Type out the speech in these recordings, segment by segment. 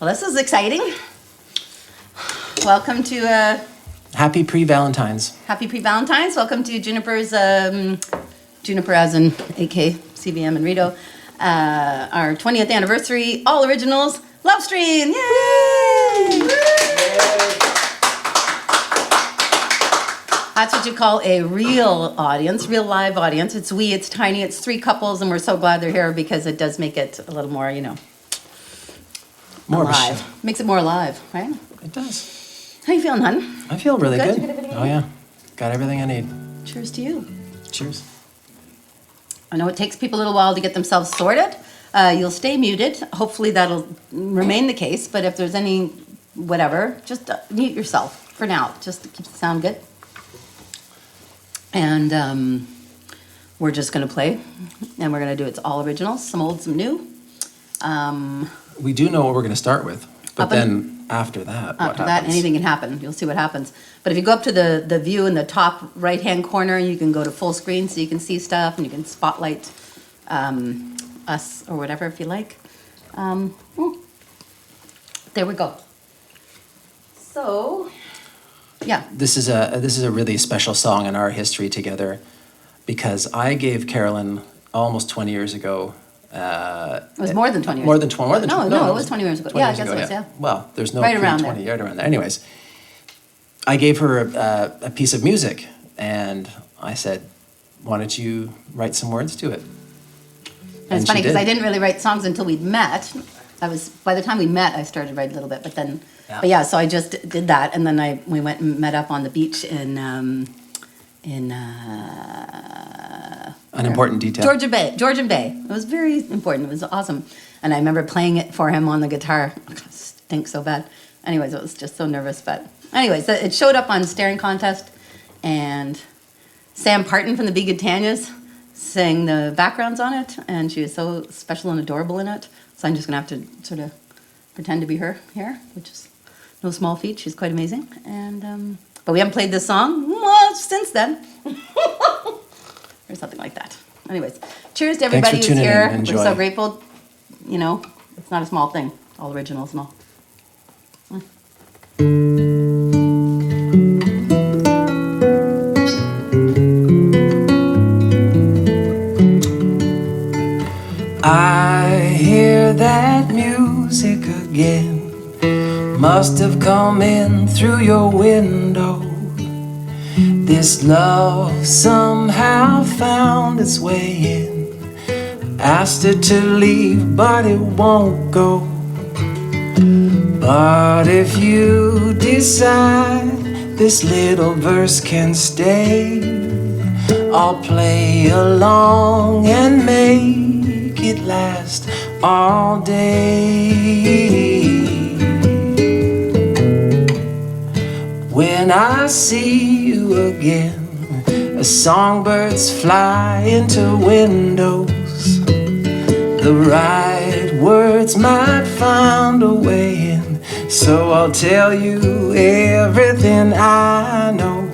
Well, this is exciting. Welcome to Happy pre-Valentines. Happy pre-Valentines. Welcome to Juniper's Juniper as in AK, CVM and REIDO. Our 20th anniversary, all originals, Lovestream. Yay! That's what you call a real audience, real live audience. It's tiny, it's 3 couples, and we're so glad they're here because it does make it a little more, More alive. Makes it more alive, right? It does. How you feeling, hun? I feel really Good? good. You got everything Oh you yeah, got everything I need. Cheers to you. Cheers. I know it takes people a little while to get themselves sorted. You'll stay muted. Hopefully that'll remain the case, but if there's any whatever, just mute yourself for now, just to keep the sound good. And we're just gonna play, and we're gonna do it's all originals, some old, some new. We do know what we're going to start with, but Up and- then after that, what After that, happens? anything can happen. You'll see what happens. But if you go up to the view in the top right-hand corner, you can go to full screen so you can see stuff, and you can spotlight us or whatever if you like. There we go. So, yeah. This is a really special song in our history together, because I gave Carolyn almost 20 years ago. It was more than 20 years. More than 20. More than No, it was 20 years ago. 20 Yeah, I years guess ago, it was, yeah. Well, there's no Right around pre-20, there. right around there. Anyways, I gave her a piece of music, and I said, "Why don't you write some words to it?" And it's she funny because did. I didn't really write songs until we'd met. By the time we met, I started to write a little bit, but then, Yeah. but yeah, so I just did that, and then we went and met up on the beach in An important detail. Georgian Bay. It was very important. It was awesome, and I remember playing it for him on the guitar. It stinks so bad. Anyways, I was just so nervous, but anyways, it showed up on Staring Contest, and Sam Parton from the Big Tanyas sang the backgrounds on it, and she was so special and adorable in it. So I'm just gonna have to sort of pretend to be her here, which is no small feat. She's quite amazing, and but we haven't played this song since then. Or something like that. Anyways, cheers to everybody who's tuning in. here. Enjoy. We're so grateful. It's not a small thing. All originals and all. I hear that music again. Must have come in through your window. This love somehow found its way in. Asked it to leave, but it won't go. But if you decide this little verse can stay, I'll play along and make it last all day. When I see you again, as songbirds fly into windows, the right words might find a way in. So I'll tell you everything I know.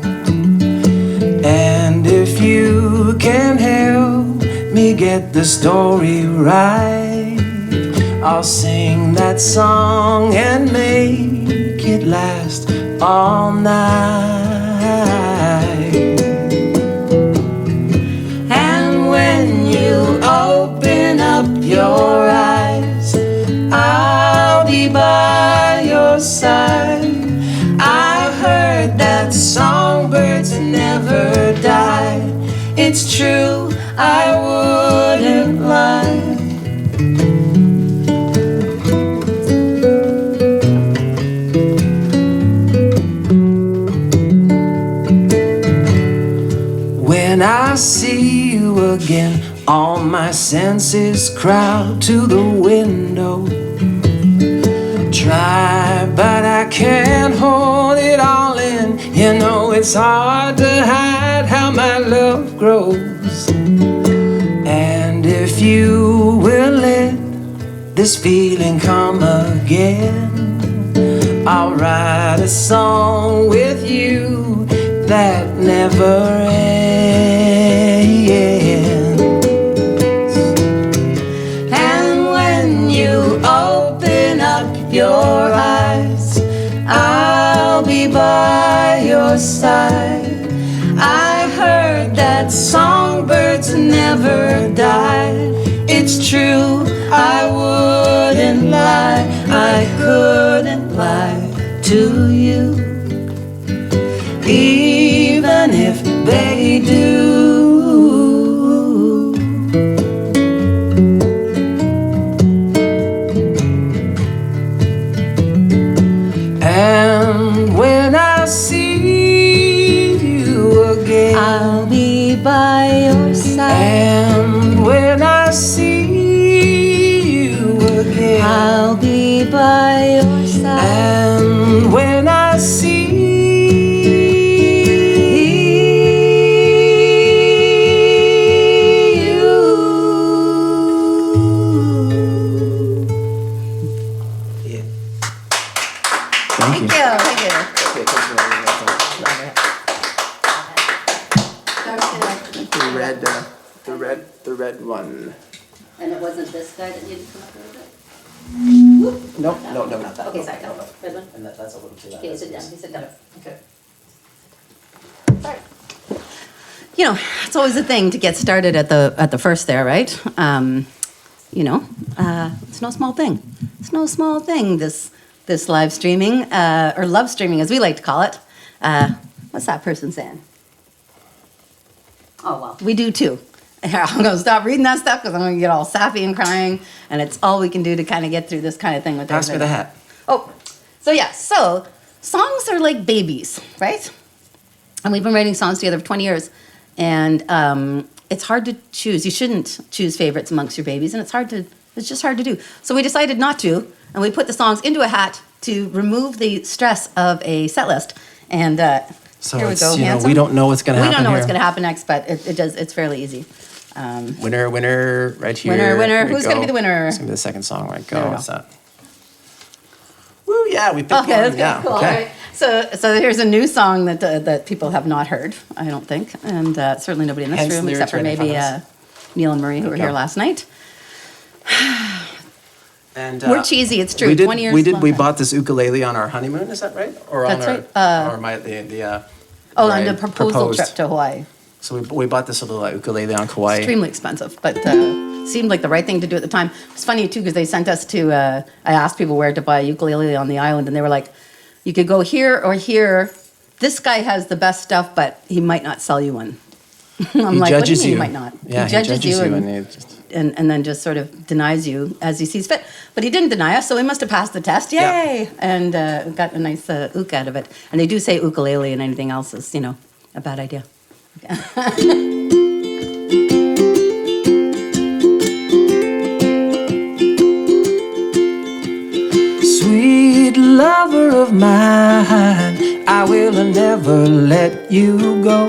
And if you can help me get the story right, I'll sing that song and make it last all night. And when you open up your eyes, I'll be by your side. I heard that songbirds never die. It's true, I wouldn't lie. When I see you again, all my senses crowd to the window. Try, but I can't hold it all in. You know it's hard to hide how my love grows. And if you will let this feeling come again, I'll write a song with you that never ends. And when you open up your eyes. I'll be by your side. I heard that songbirds never die. It's true, I wouldn't lie. I couldn't lie to you, even if they do. And when I see you again, I'll be by your side. And when I see you again, I'll be by your side. And when I see you. Yeah. Thank you. Thank you. Okay, the red one. And it wasn't this guy that you'd come up with it? No. Okay, sorry, no. Red one? And that's a little too loud. Okay, sit down, sit down. Okay. Sorry. You know, it's always a thing to get started at the first there, right? You know, it's no small thing. It's no small thing, this live streaming, or love streaming as we like to call it. What's that person saying? Oh, well, we do too. I'm going to stop reading that stuff because I'm going to get all sappy and crying, and it's all we can do to kind of get through this kind of thing with Pass me the hat. Oh, so yeah, so songs are like babies, right? And we've been writing songs together for 20 years, and it's hard to choose. You shouldn't choose favorites amongst your babies, and it's just hard to do. So we decided not to, and we put the songs into a hat to remove the stress of a set list. And So here we it's, go, you know, handsome. we don't know what's going to happen We don't know what's here. going to happen next, but it's fairly easy. Winner, right here. Winner. Here we Who's gonna go. be the winner? It's going to be the second song. Right, There go. we What's go. that? Woo, yeah, we picked Okay, one. that's Yeah, cool. okay. All right. So here's a new song that people have not heard, I don't think, and certainly nobody in this Hence room lyrics except for right in maybe front of Neil and Marie who were Okay. here last night. And We're cheesy, it's true. We did. 20 years. We did. long We time. bought this ukulele on our honeymoon. Is that right? Or That's on right. our, or my the. Oh, where on I the proposal proposed. trip to Hawaii. So we bought this little ukulele on Kauai. Extremely expensive, but seemed like the right thing to do at the time. It's funny too because they sent us to. I asked people where to buy a ukulele on the island, and they were like, "You could go here or here. This guy has the best stuff, but he might not sell you one." I'm He like, "What do you judges mean he you. might not?" Yeah, he judges you, and he just, and then just sort of denies you as he sees fit. But he didn't deny us, so we must have passed the test. Yay! Yeah. And got a nice ook out of it. And they do say ukulele, and anything else is, you know, a bad idea. sweet lover of mine, I will never let you go.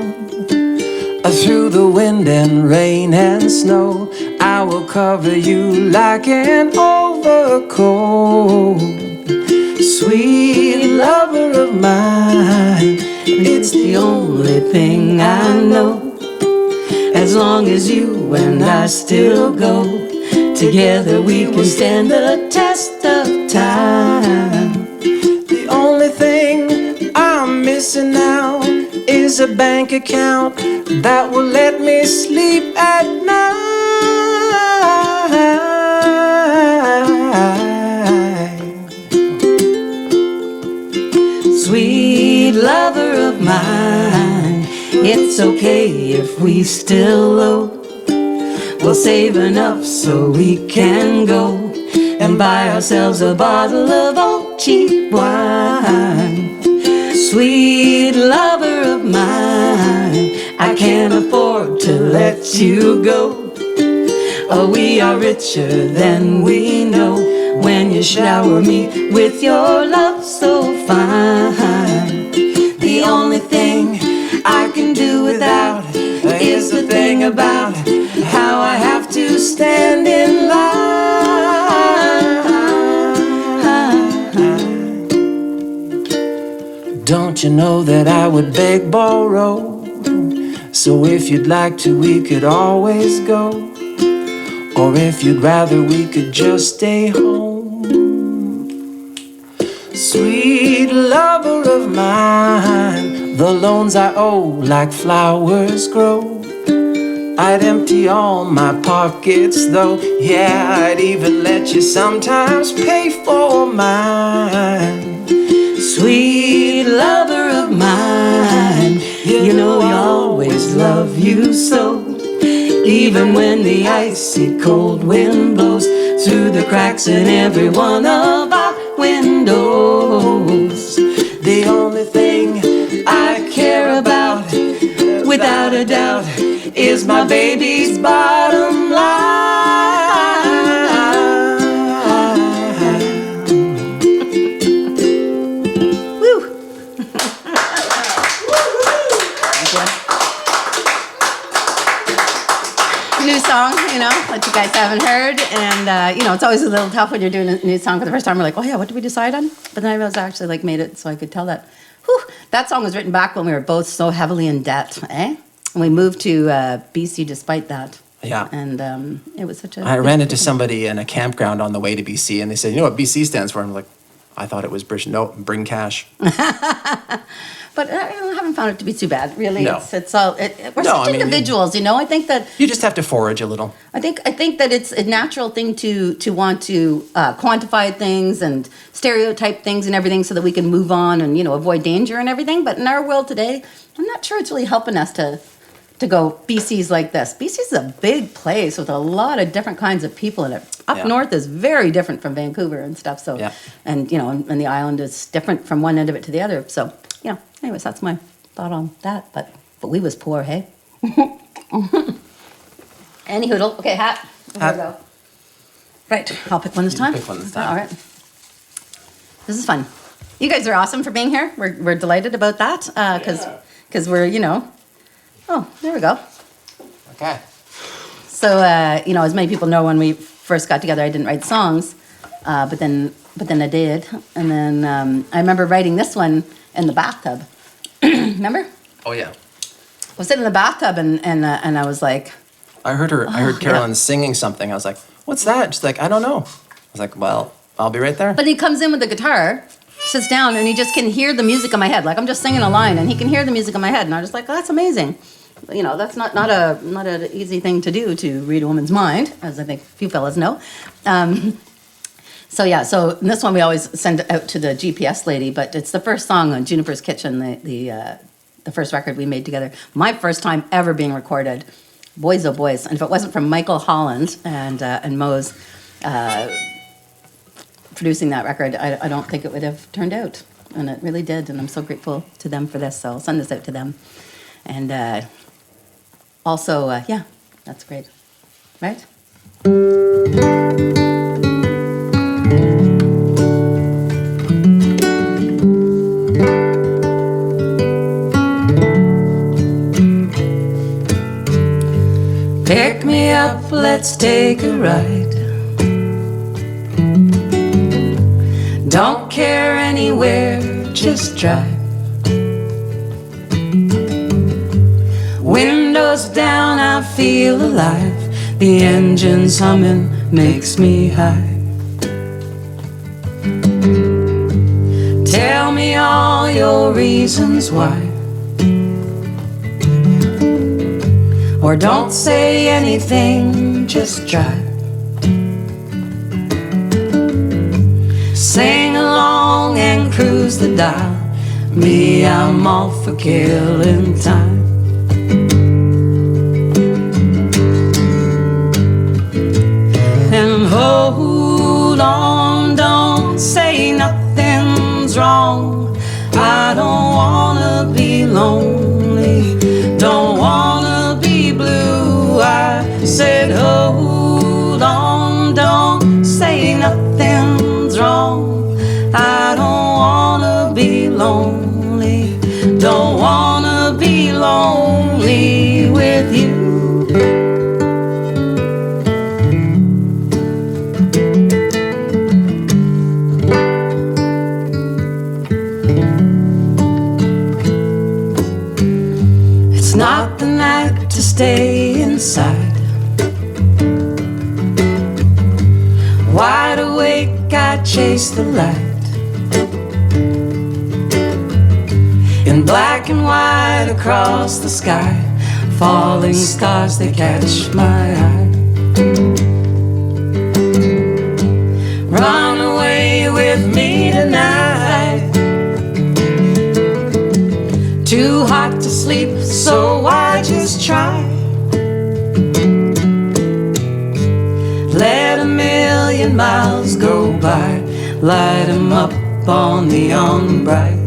Through the wind and rain and snow, I will cover you like an overcoat. Sweet lover of mine, it's the only thing I know. As long as you and I still go, together we can stand the test of time. The only thing I'm missing now is a bank account that will let me sleep at night. Sweet lover of mine, it's okay if we still owe. We'll save enough so we can go and buy ourselves a bottle of old cheap wine. Sweet lover of mine, I can't afford to let you go. Oh, we are richer than we know when you shower me with your love so fine. The only thing I can do without is the thing about how I have to stand in line. Don't you know that I would beg, borrow? So if you'd like to, we could always go. Or if you'd rather, we could just stay home. Sweet lover of mine, the loans I owe like flowers grow. I'd empty all my pockets though, yeah, I'd even let you sometimes pay for mine. Sweet lover of mine, you know I always love you so. Even when the icy cold wind blows through the cracks in every one of our windows. The only thing I care about, without a doubt, is my baby's bottom line. Woo! New song, you know, that you guys haven't heard. And, you know, it's always a little tough when you're doing a new song for the first time. We're like, oh, yeah, what did we decide on? But then I realized I actually, like, made it so I could tell that. Whew, that song was written back when we were both so heavily in debt, eh? And we moved to BC despite that. Yeah. And it was such a... I ran into somebody in a campground on the way to BC, and they said, you know what BC stands for? I'm like, I thought it was British. No, bring cash. But I haven't found it to be too bad, really. No. It's all... we're such individuals, you know? I think that... You just have to forage a little. I think that it's a natural thing to want to quantify things and stereotype things and everything so that we can move on and, you know, avoid danger and everything. But in our world today, I'm not sure it's really helping us to go, BC's like this. BC's a big place with a lot of different kinds of people in it. Up north is very different from Vancouver and stuff. So, and, you know, and the island is different from one end of it to the other. So, you know, anyways, that's my thought on that. But we was poor, hey? Any hoodle. Okay, hat. Here we go. Right, I'll pick one this time. Pick one this time. All right. This is fun. You guys are awesome for being here. We're delighted about that because we're, you know... Oh, there we go. Okay. So, you know, as many people know, when we first got together, I didn't write songs, but then I did. And then I remember writing this one in the bathtub. Remember? Oh, yeah. I was sitting in the bathtub and I was like... I heard Carolyn singing something. I was like, what's that? She's like, I don't know. I was like, well, I'll be right there. But he comes in with the guitar, sits down, and he just can hear the music in my head. Like, I'm just singing a line, and he can hear the music in my head. And I was just like, oh, that's amazing. You know, that's not an easy thing to do, to read a woman's mind, as I think a few fellas know. So this one we always send out to the GPS lady, but it's the first song on Juniper's Kitchen, the first record we made together. My first time ever being recorded. Boys, oh boys. And if it wasn't for Michael Holland and Mose producing that record, I don't think it would have turned out. And it really did, and I'm so grateful to them for this, so I'll send this out to them. And also, yeah, that's great, right? Pick me up, let's take a ride. Don't care anywhere, just drive. Windows down, I feel alive. The engine's humming, makes me high. Tell me all your reasons why. Or don't say anything, just drive. Sing along and cruise the dial. Me, I'm all for killing time. And hold on, don't say nothing's wrong. I don't wanna be lonely, don't wanna be blue. I said hold on, don't say nothing's wrong. I don't wanna be lonely, don't wanna be lonely with you. It's not the night to stay inside. Wide awake, I chase the light. in black and white across the sky. Falling stars, they catch my eye. Run away with me tonight. Too hot to sleep, so I just try. Let 1,000,000 miles go by, light 'em up on neon bright.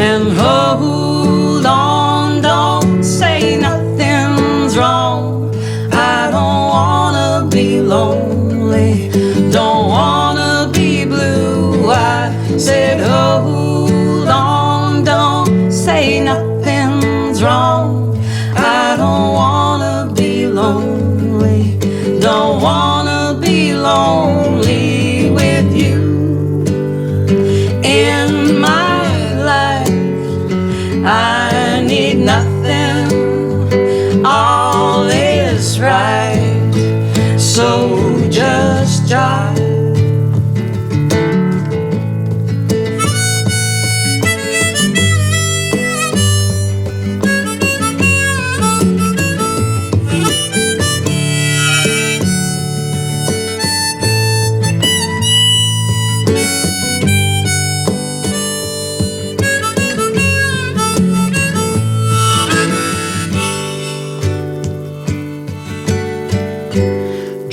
And hold on, don't say nothing's wrong. I don't wanna be lonely, don't wanna be blue. I said hold on, don't say nothing's wrong. I don't wanna be lonely, don't wanna be lonely with you in my life. I need nothing, all is right, so just drive.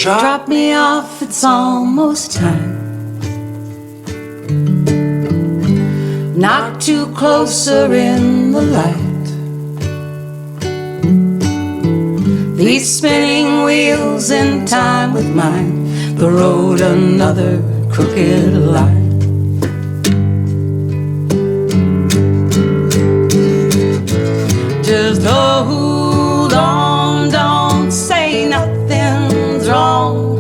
Drop me off, it's almost time. Not too closer in the light. These spinning wheels in time with mine, the road another crooked line. Just hold on, don't say nothing's wrong.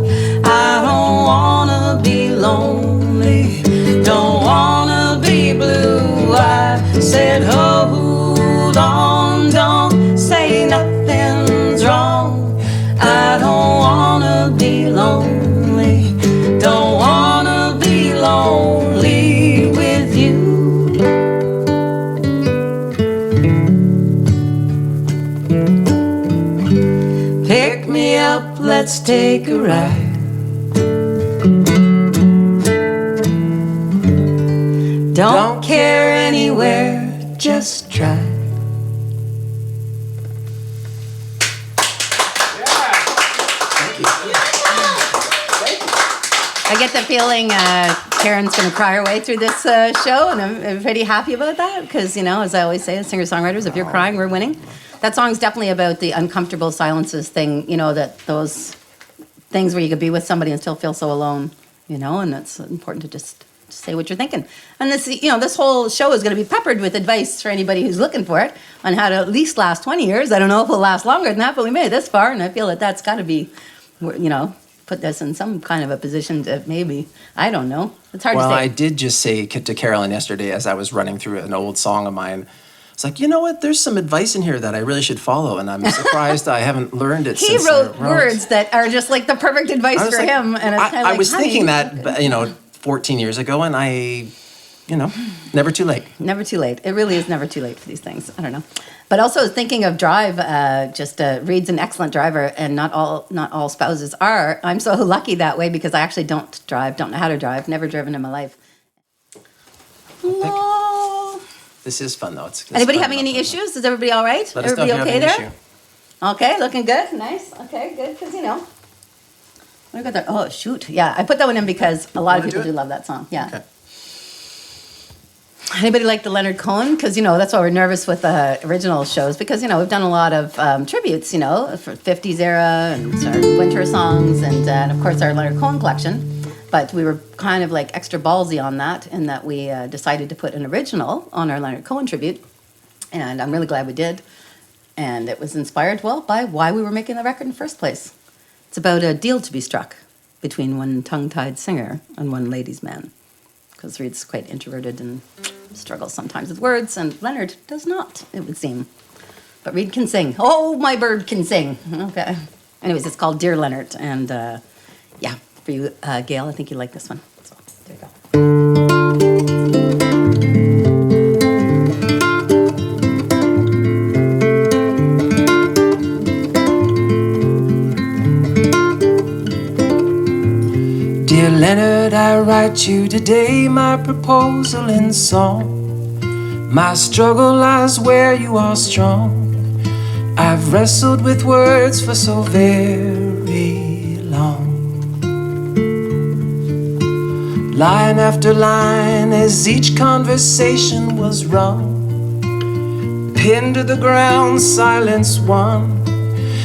I don't wanna be lonely, don't wanna be blue. I said hold on, don't say nothing's wrong. I don't wanna be lonely, don't wanna be lonely with you. Pick me up, let's take a ride. Don't care anywhere, just try. I get the feeling Karen's going to cry her way through this show, and I'm pretty happy about that because, you know, as I always say, as singer-songwriters, if you're crying, we're winning. That song's definitely about the uncomfortable silences thing, you know, that those things where you could be with somebody and still feel so alone, you know, and it's important to just say what you're thinking. And this, you know, this whole show is going to be peppered with advice for anybody who's looking for it on how to at least last 20 years. I don't know if it'll last longer than that, but we made it this far, and I feel that that's got to be, you know, put this in some kind of a position to maybe, I don't know. It's hard to say. Well, I did just say to Carolyn yesterday as I was running through an old song of mine, it's like, you know what, there's some advice in here that I really should follow, and I'm surprised I haven't learned it He since wrote words that are just like the perfect advice for like, him. And it's kind of like, I was honey, thinking that, you know, 14 years ago, and I, you know, never too late. Never too late. It really is never too late for these things. I don't know. But also thinking of drive, Reid's an excellent driver, and not all spouses are. I'm so lucky that way because I actually don't drive, don't know how to drive, never driven in my life. Hello. This is fun, though. It's Anybody fun. having any issues? Is everybody all right? Let us know Everybody if you okay have there? an issue. Okay, looking good. Nice. Okay, good. Because, you know. What do we got there? Oh, shoot. Yeah, I put that one in because a lot of Wanna people do it? do love that song. Yeah. Okay. Anybody like the Leonard Cohen? Because, you know, that's why we're nervous with the original shows because, you know, we've done a lot of tributes, you know, for 50s era and our winter songs and of course, our Leonard Cohen collection. But we were kind of like extra ballsy on that in that we decided to put an original on our Leonard Cohen tribute. And I'm really glad we did. And it was inspired, well, by why we were making the record in the first place. It's about a deal to be struck between one tongue-tied singer and one ladies' man. Because Reid's quite introverted and struggles sometimes with words, and Leonard does not, it would seem. But Reid can sing. Oh, my bird can sing. Okay. Anyways, it's called Dear Leonard. And yeah, for you, Gail, I think you like this one. So. There you go. Dear Leonard, I write you today my proposal in song. My struggle lies where you are strong. I've wrestled with words for so very long. Line after line as each conversation was rung. Pinned to the ground, silence won.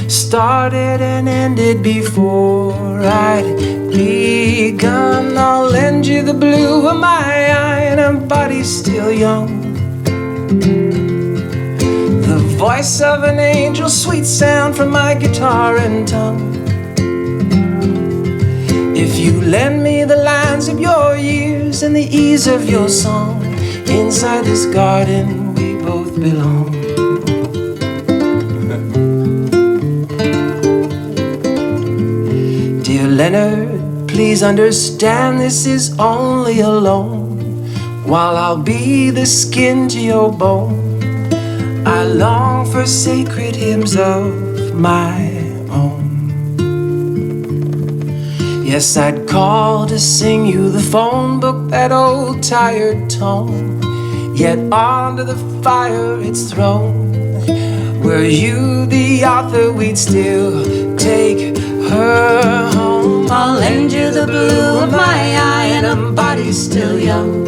Started and ended before I'd begun. I'll lend you the blue of my eye and a body still young. The voice of an angel, sweet sound from my guitar and tongue. If you lend me the lines of your years and the ease of your song, inside this garden we both belong. Dear Leonard, please understand this is only a loan. While I'll be the skin to your bone, I long for sacred hymns of my own. Yes, I'd call to sing you the phone book, that old tired tone. Yet onto the fire it's thrown. Were you the author, we'd still take her home. I'll lend you the blue of my eye and a body still young.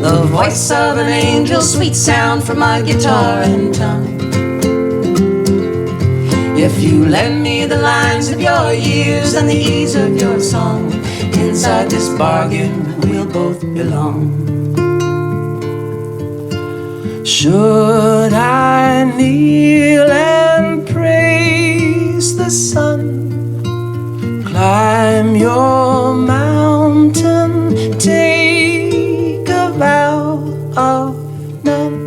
The voice of an angel, sweet sound from my guitar and tongue. If you lend me the lines of your years and the ease of your song, inside this bargain we'll both belong. Should I kneel and praise the sun, climb your mountain, take a vow of none?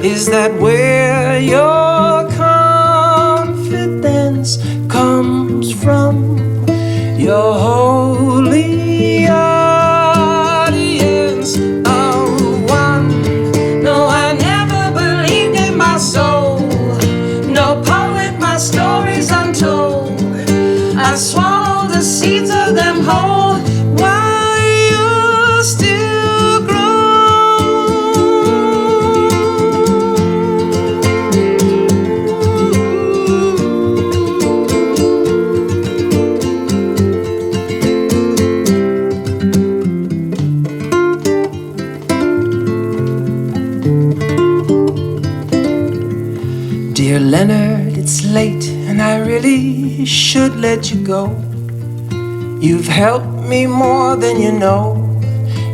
Is that where your confidence comes from? Your holy audience of one. No, I never believed in my soul. No poet, my stories untold. I swallowed the seeds of them whole while you still grow. Dear Leonard, it's late and I really should let you go. You've helped me more than you know,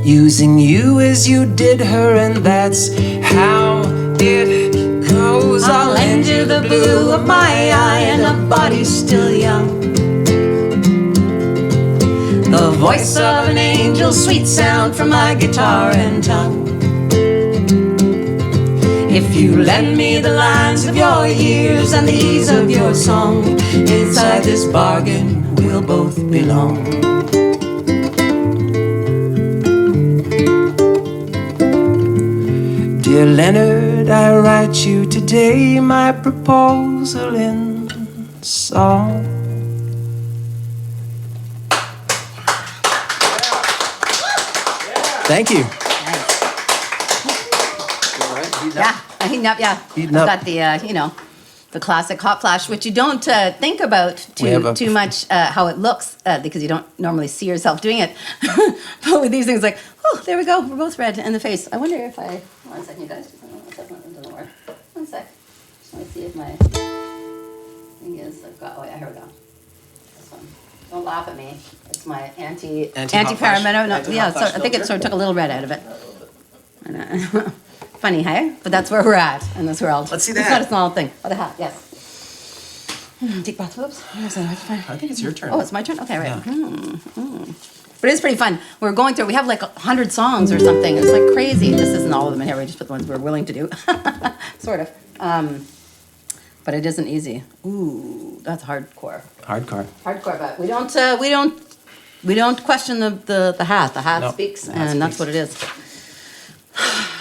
using you as you did her, and that's how it goes. I'll lend you the blue of my eye and a body still young. The voice of an angel, sweet sound from my guitar and tongue. If you lend me the lines of your years and the ease of your song, inside this bargain we'll both belong. Dear Leonard, I write you today my proposal in song. Thank you. Yeah, I think that, yeah. Heating I've up. got the, the classic hot flash, which you don't think about too much how it looks because you don't normally see yourself doing it. But with these things, like, oh, there we go. We're both red in the face. I wonder if I, one second, you guys. It doesn't work. One sec. Just want to see if my thing is, I've got, oh yeah, here we go. This one. Don't laugh at me. It's my anti-paramento. No, yeah, so I think it sort of took a little red out of it. I know. Funny, hey? But that's where we're at in this world. Let's see the It's hat. not a small thing. Oh, the hat, yes. Deep breath, whoops. I think it's your turn. Oh, it's my turn? Okay, right. Yeah. But it's pretty fun. We're going through, we have like 100 songs or something. It's like crazy. This isn't all of them in here. We just put the ones we're willing to do. Sort of. But it isn't easy. Ooh, that's hardcore. Hardcore. Hardcore, but we don't We don't question the hat. The hat No, speaks, the hat and that's speaks. what it is.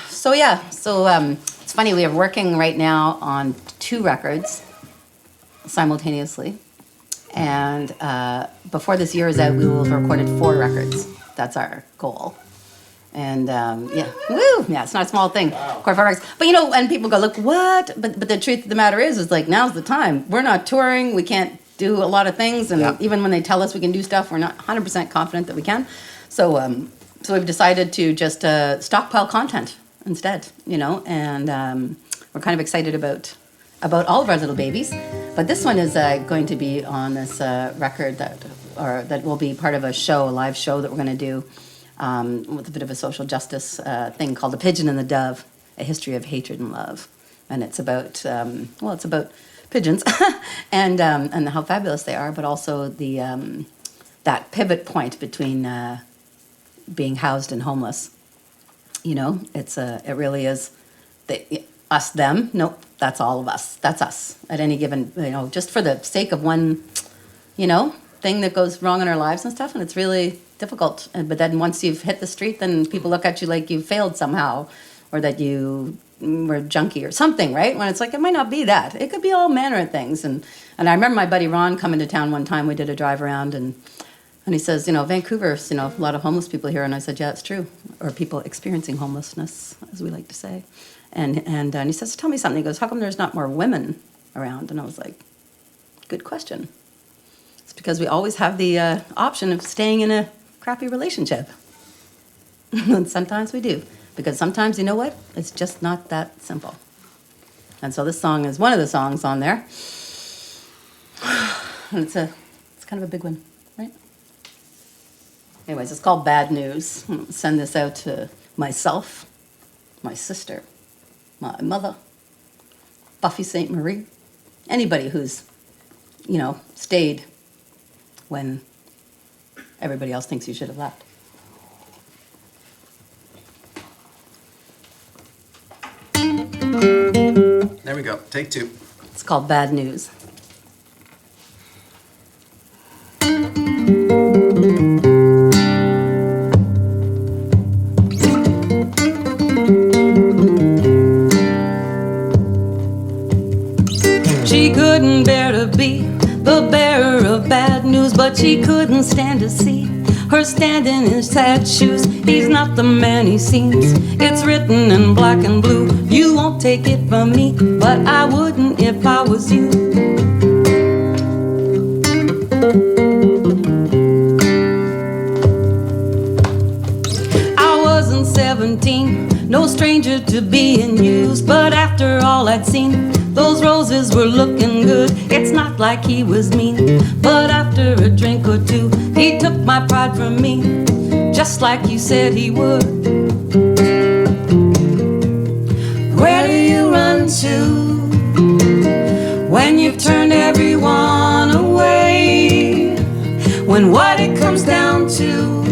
So yeah, it's funny. We are working right now on 2 records simultaneously, and before this year is out, we will have recorded 4 records. That's our goal. And yeah, woo! Yeah, it's not a small thing. Core Forex. But and people go, look, what? But the truth of the matter is like now's the time. We're not touring. We can't do a lot of things, and Yeah. even when they tell us we can do stuff, we're not 100% confident that we can. So we've decided to just stockpile content instead, and we're kind of excited about all of our little babies. But this one is going to be on this record that will be part of a live show that we're going to do. With a bit of a social justice thing called The Pigeon and the Dove, A History of Hatred and Love. And it's about, it's about pigeons and how fabulous they are, but also that pivot point between being housed and homeless. It really is us, them. Nope, that's all of us. That's us at any given, just for the sake of one, thing that goes wrong in our lives and stuff. And it's really difficult. But then once you've hit the street, then people look at you like you failed somehow, or that you were junkie or something, right? When it's like, it might not be that. It could be all manner of things. And I remember my buddy Ron coming to town one time. We did a drive around, and he says, Vancouver's, a lot of homeless people here. And I said, yeah, it's true. Or people experiencing homelessness, as we like to say. And he says, tell me something. He goes, how come there's not more women around? And I was like, good question. It's because we always have the option of staying in a crappy relationship. And sometimes we do. Because sometimes, you know what? It's just not that simple. And so this song is one of the songs on there. And it's kind of a big one, right? Anyways, it's called Bad News. I'll send this out to myself, my sister, my mother, Buffy St. Marie, anybody who's, stayed when everybody else thinks you should have left. There we go. Take 2. It's called Bad News. She couldn't bear to be the bearer of bad news, but she couldn't stand to see her stand in his sad shoes. He's not the man he seems. It's written in black and blue. You won't take it from me, but I wouldn't if I was you. I wasn't 17, no stranger to being used, but after all I'd seen, those roses were looking good. It's not like he was mean, but after a drink or two, he took my pride from me, just like you said he would. Where do you run to when you've turned everyone away? When what it comes down to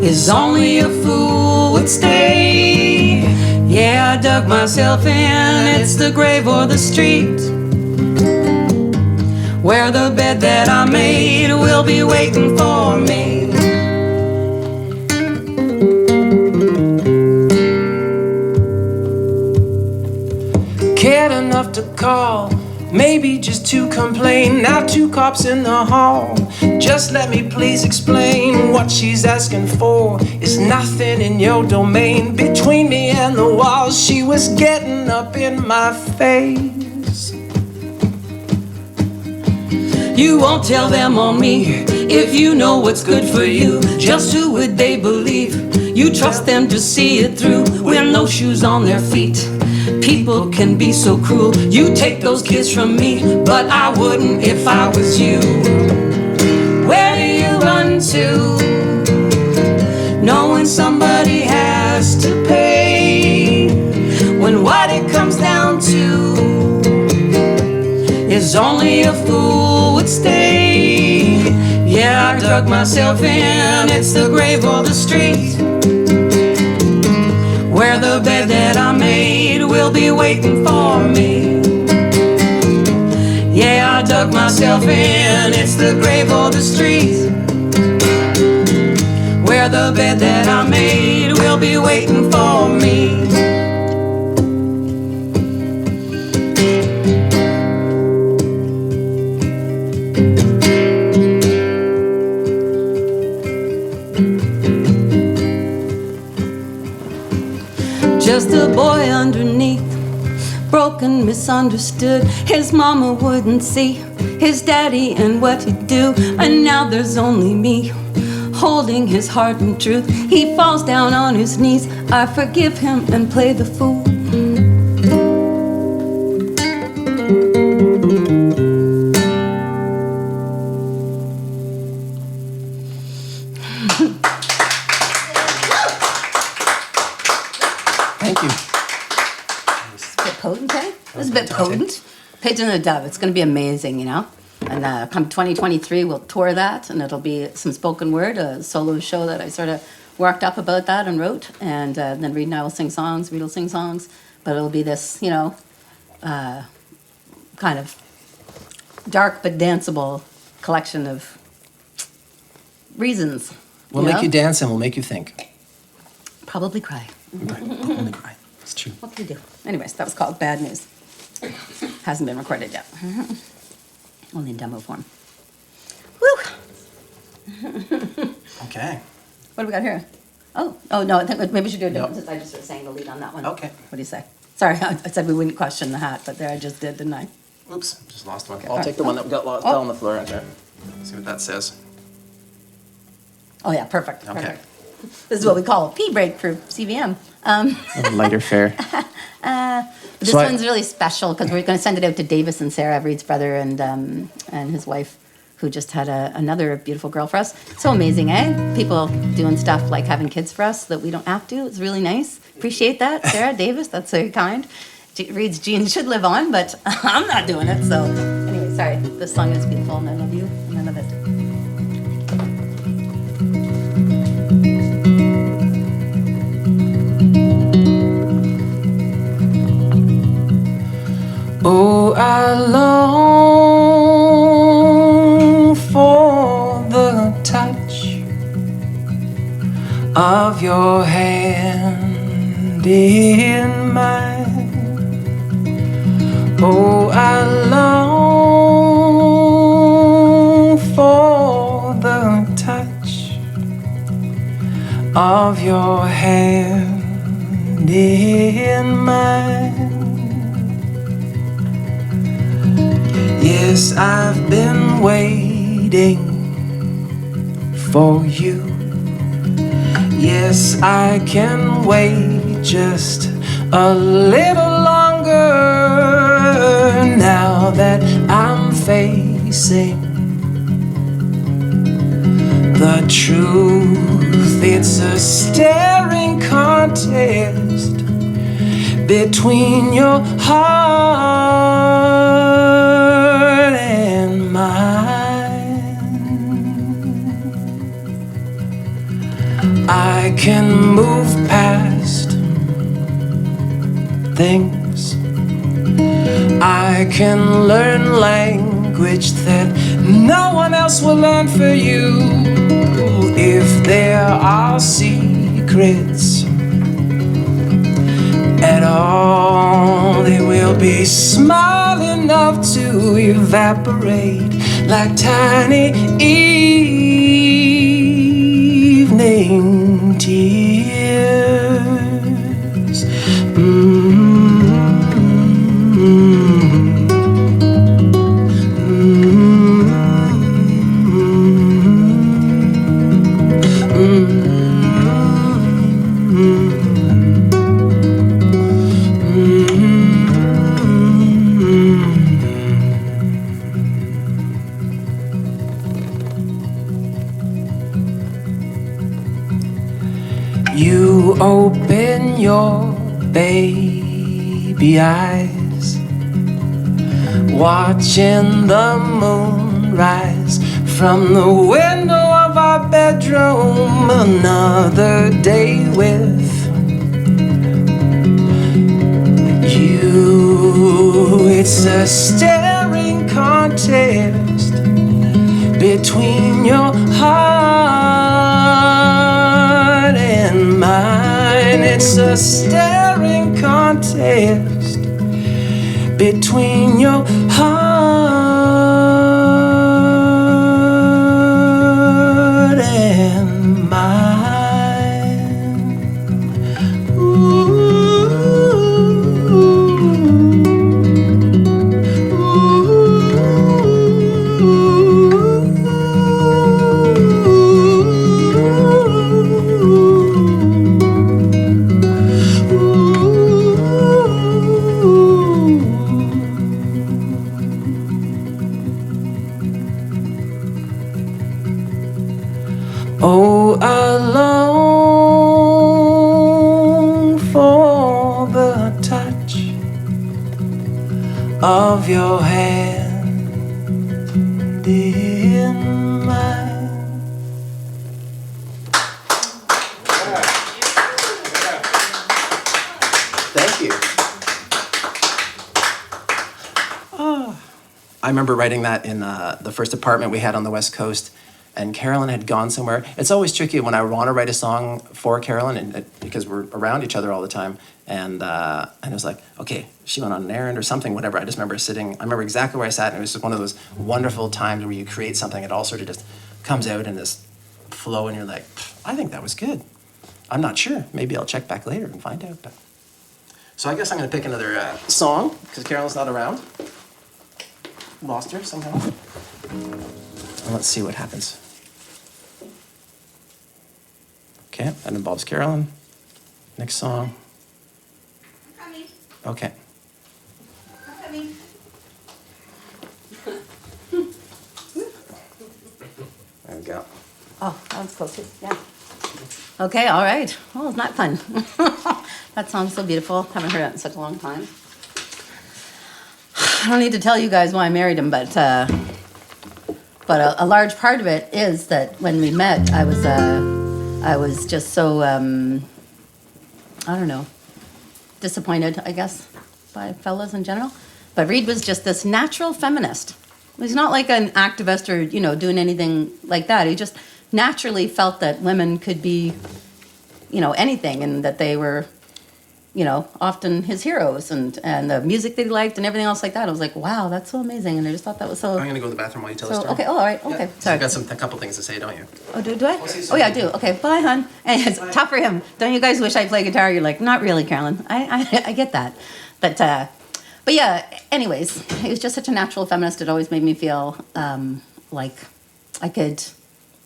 is only a fool would stay. Yeah, I dug myself in, it's the grave or the street, where the bed that I made will be waiting for me. Cared enough to call, maybe just to complain. Now 2 cops in the hall. Just let me please explain. What she's asking for is nothing in your domain. Between me and the walls, she was getting up in my face. You won't tell them on me if you know what's good for you. Just who would they believe? You trust them to see it through. With no shoes on their feet, people can be so cruel. You take those kids from me, but I wouldn't if I was you. Where do you run to, knowing somebody has to pay, when what it comes down to is only a fool would stay? Yeah, I dug myself in, it's the grave or the street, where the bed that I made will be waiting for me. Yeah, I dug myself in. It's the grave or the street, where the bed that I made will be waiting for me. Just a boy underneath, broken, misunderstood. His mama wouldn't see his daddy and what he'd do. And now there's only me, holding his heart and truth. He falls down on his knees. I forgive him and play the fool. Thank you. It's a bit potent, eh? It was a bit potent. Pigeon and a Dove. It's going to be amazing, you know? And come 2023, we'll tour that, and it'll be some spoken word, a solo show that I sort of worked up about that and wrote. And then Reid and I will sing songs, Reid will sing songs. But it'll be this, you know, kind of dark but danceable collection of reasons. We'll make you dance and we'll make you think. Probably cry. Only cry. It's true. What can you do? Anyways, that was called Bad News. Hasn't been recorded yet. Only in demo form. Woo! Okay. What do we got here? Oh, no, I think maybe we should do a different, No. since I just sort of sang the lead on that one. Okay. What do you say? Sorry, I said we wouldn't question the hat, but there I just did, didn't I? Oops, just lost one. Okay, I'll take the one that got lost on the floor right there. See what that says. Oh, yeah, perfect, Okay. perfect. This is what we call a pee break for CVM. Lighter fare. This So one's really special because we're going to send it out to Davis and Sarah, Reid's brother, and his wife, who just had another beautiful girl for us. So amazing, eh? People doing stuff like having kids for us that we don't have to. It's really nice. Appreciate that, Sarah, Davis. That's very kind. Reid's genes should live on, but I'm not doing it. So anyway, sorry. This song is beautiful, and I love you, and I love it. Oh, I long for the touch of your hand in mine. Oh, I long for the touch of your hand in mine. Yes, I've been waiting for you. Yes, I can wait just a little longer now that I'm facing the truth. It's a staring contest between your heart and mine. I can move past things. I can learn language that no one else will learn for you. If there are secrets at all, they will be small enough to evaporate like tiny evening tears. You open your baby eyes, watching the moon rise from the window of our bedroom. Another day with you. It's a staring contest between your heart and mine. It's a staring contest between your heart and mine. Ooh. Oh, I long for the touch of your hand in mine. Thank you. I remember writing that in the first apartment we had on the West Coast, and Carolyn had gone somewhere. It's always tricky when I want to write a song for Carolyn, and because we're around each other all the time. And it was like, okay, she went on an errand or something, whatever. I just remember sitting. I remember exactly where I sat, and it was just one of those wonderful times where you create something, it all sort of just comes out in this flow, and you're like, I think that was good. I'm not sure. Maybe I'll check back later and find out. But so I guess I'm going to pick another song because Carolyn's not around. Lost her somehow. And let's see what happens. Okay, that involves Carolyn. Next song. I'm coming. Okay. I'm coming. There we go. Oh, that was close. Yeah. Okay, all right. Well, isn't that fun? That sounds so beautiful. Haven't heard it in such a long time. I don't need to tell you guys why I married him, but a large part of it is that when we met, I was just so I don't know, disappointed, I guess, by fellas in general. But Reid was just this natural feminist. He's not like an activist or doing anything like that. He just naturally felt that women could be, anything, and that they were, often his heroes, and the music that he liked and everything else like that. I was like, wow, that's so amazing. And I just thought that was so... I'm going to go to the bathroom while you tell the story. Okay, all right, okay, So sorry. you've got a couple things to say, don't you? Oh, do I? Oh, yeah, I do. Okay, bye, hon. And it's tough for him. Don't you guys wish I play guitar? You're like, not really, Carolyn. I get that. But yeah, anyways, he was just such a natural feminist. It always made me feel like I could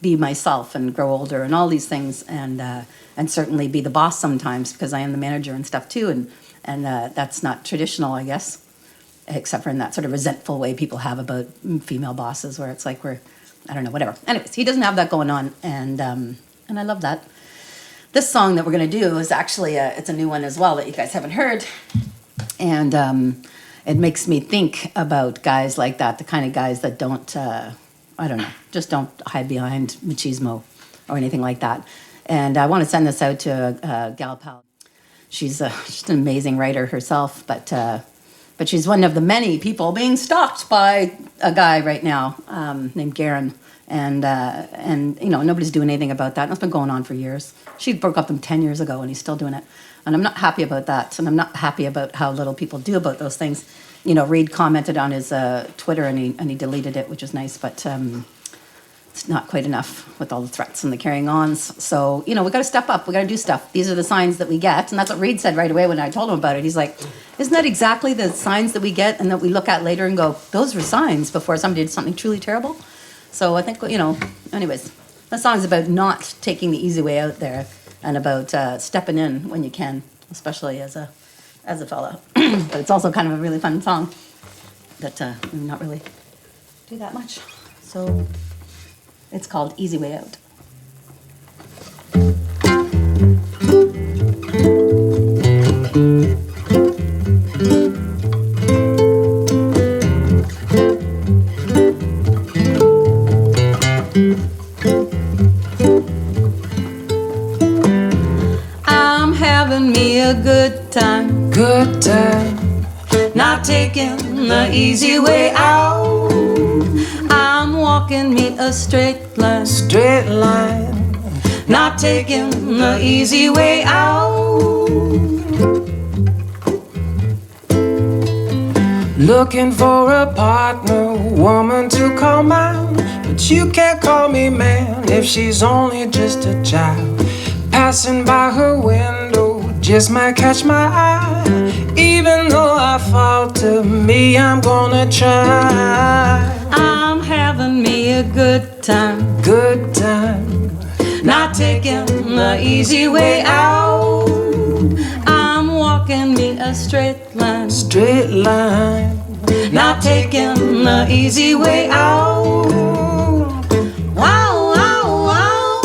be myself and grow older and all these things, and certainly be the boss sometimes, because I am the manager and stuff too, and that's not traditional, I guess, except for in that sort of resentful way people have about female bosses, where it's like I don't know, whatever. Anyways, he doesn't have that going on, and I love that. This song that we're gonna do is actually it's a new one as well that you guys haven't heard, and it makes me think about guys like that, the kind of guys that don't, I don't know, just don't hide behind machismo or anything like that. And I want to send this out to a gal pal. She's just an amazing writer herself, but she's one of the many people being stalked by a guy right now named Garen, and nobody's doing anything about that. And it's been going on for years. She broke up with him 10 years ago, and he's still doing it. And I'm not happy about that, and I'm not happy about how little people do about those things. Reid commented on his Twitter, and he deleted it, which is nice, but it's not quite enough with all the threats and the carrying ons. So, we got to step up. We got to do stuff. These are the signs that we get. And that's what Reid said right away when I told him about it. He's like, isn't that exactly the signs that we get and that we look at later and go, those were signs before somebody did something truly terrible? So I think, anyways, that song's about not taking the easy way out there, and about stepping in when you can, especially as a fella. But it's also kind of a really fun song that we not really do that much. So it's called Easy Way Out. I'm having me a good time, Good time, not taking the easy way out. walking me a straight line. Straight line. Not taking the easy way out. Looking for a partner, woman to call mine. But you can't call me man if she's only just a child. Passing by her window just might catch my eye. Even though I falter, me, I'm gonna try. I'm having me a good time. Good time. Not taking the easy way out. I'm walking me a straight line. Straight line. Not taking the easy way out. Wow, wow, wow.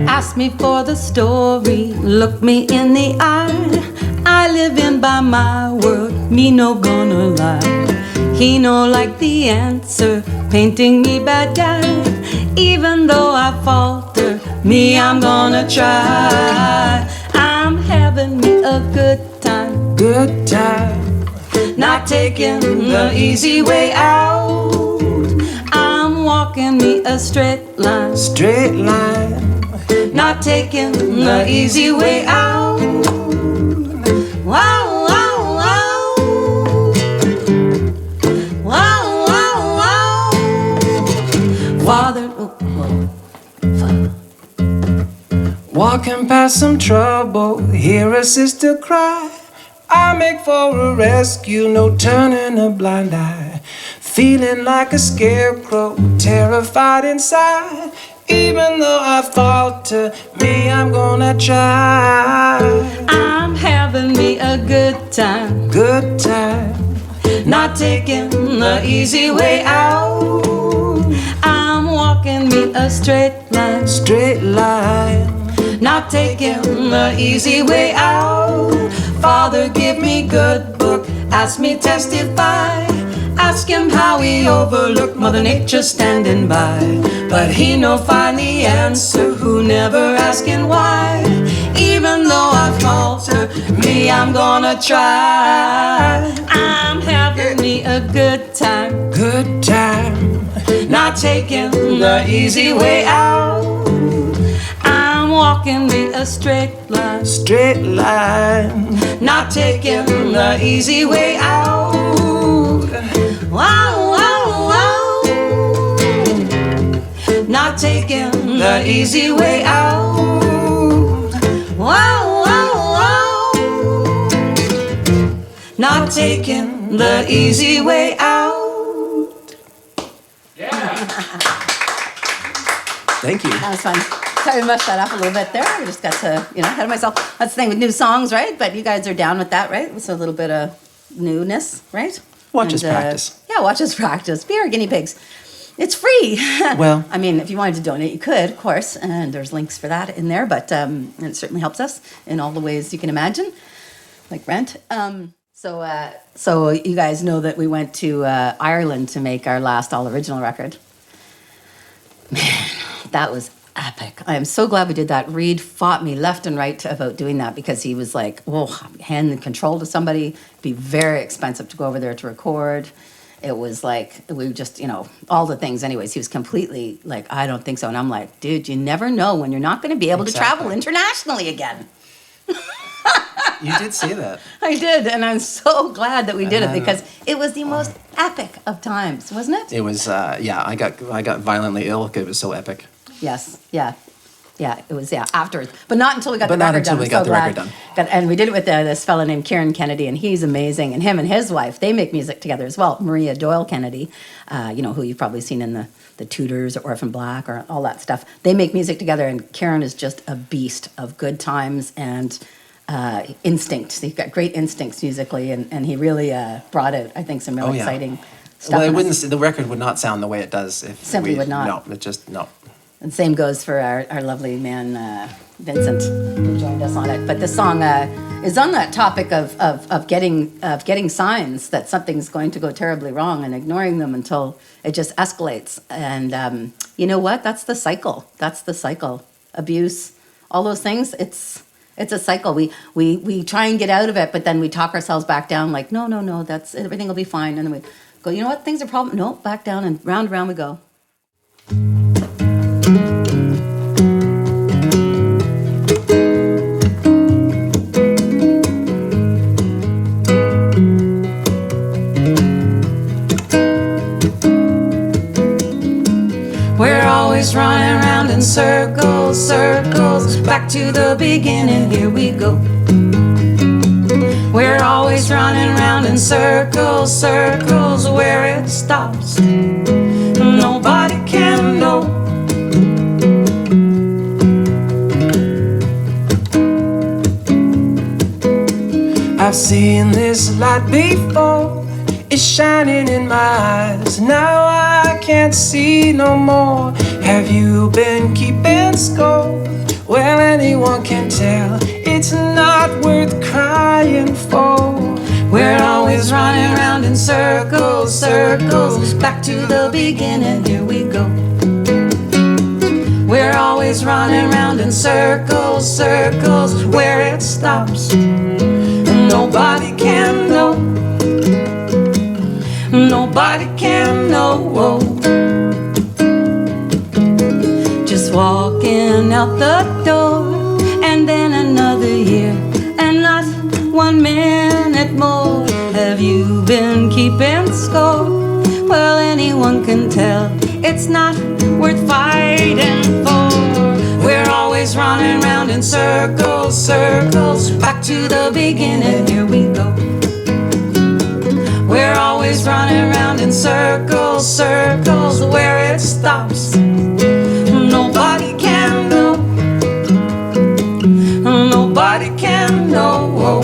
Ask me for the story, look me in the eye. I live in by my word, me no gonna lie. He no like the answer, painting me bad guy. Even though I falter, me I'm gonna try. I'm having me a good time. Good time. Not taking the easy way out. I'm walking me a straight line. Straight line. Not taking the easy way out. Wow, wow, wow. Wow, wow, wow. Father, Walking past some trouble, hear a sister cry. I make for a rescue, no turning a blind eye. Feeling like a scarecrow, terrified inside. Even though I falter, me, I'm gonna try. I'm having me a good time. Good time. Not taking the easy way out. I'm walking me a straight line. Straight line. Not taking the easy way out. Father, give me good book, ask me testify. Ask him how he overlooked Mother Nature standing by. But he no find the answer, who never asking why. Even though I falter, me I'm gonna try. I'm having me a good time. Good time. Not taking the easy way out. I'm walking me a straight line. Straight line. Not taking the easy way out. Wow, wow, wow. Not taking the easy way out. Wow, wow, wow. Not taking the easy way out. Thank you. That was fun. Sorry, I messed that up a little bit there. I just got to, ahead of myself. That's the thing with new songs, right? But you guys are down with that, right? It's a little bit of newness, right? Watch us practice. Yeah, watch us practice. Be our guinea pigs. It's free. Well, I mean, if you wanted to donate, you could, of course, and there's links for that in there. But it certainly helps us in all the ways you can imagine, like rent. So you guys know that we went to Ireland to make our last all original record. Man, that was epic. I am so glad we did that. Reid fought me left and right about doing that because he was like, "Whoa, hand the control to somebody. It'd be very expensive to go over there to record." It was like, we just, all the things. Anyways, he was completely like, "I don't think so." And I'm like, dude, you never know when you're not going to be able to travel internationally again. You did say that. I did, and I'm so glad that we did it because it was the most epic of times, wasn't it? It was, I got violently ill. It was so epic. Yes, yeah, it was, afterwards. But not until we got the But not record done. until we I'm got so the record glad. done. And we did it with this fella named Kieran Kennedy, and he's amazing. And him and his wife, they make music together as well. Maria Doyle Kennedy, who you've probably seen in the Tudors or Orphan Black or all that stuff. They make music together, and Kieran is just a beast of good times and instinct. He's got great instincts musically, and he really brought out, I think, some really exciting stuff. Well, the record would not sound the way it does if Simply would not. No, it just, no. And same goes for our lovely man, Vincent, who joined us on it. But the song is on that topic of getting signs that something's going to go terribly wrong and ignoring them until it just escalates. And you know what? That's the cycle. Abuse, all those things. It's it's a cycle. We try and get out of it, but then we talk ourselves back down like, no, that's, everything will be fine. And then we go, you know what, things are problem. No, back down and round we go. We're always running around in circles, circles, back to the beginning, here we go. We're always running around in circles, circles, where it stops, nobody can know. I've seen this light before, it's shining in my eyes, now I can't see no more. Have you been keeping score? Well, anyone can tell, it's not worth crying for. We're always running around in circles, circles, back to the beginning, here we go. We're always running around in circles, circles, where it stops, nobody can know. Nobody can know. Just walking out the door, and then another year, and not 1 minute more. Have you been keeping score? Well, anyone can tell, it's not worth fighting for. We're always running around in circles, circles, back to the beginning, here we go. We're always running around in circles, circles, where it stops, nobody can know. Nobody can know.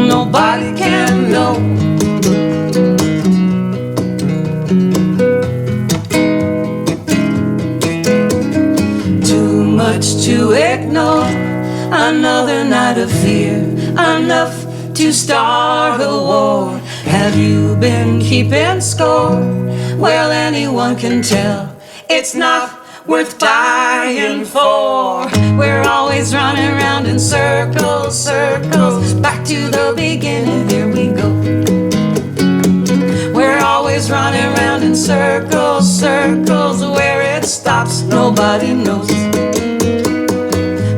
Nobody can know. Too much to ignore, another night of fear, enough to start a war. Have you been keeping score? Well, anyone can tell, it's not worth dying for. We're always running around in circles, circles, back to the beginning, here we go. We're always running around in circles, circles, where it stops, nobody knows.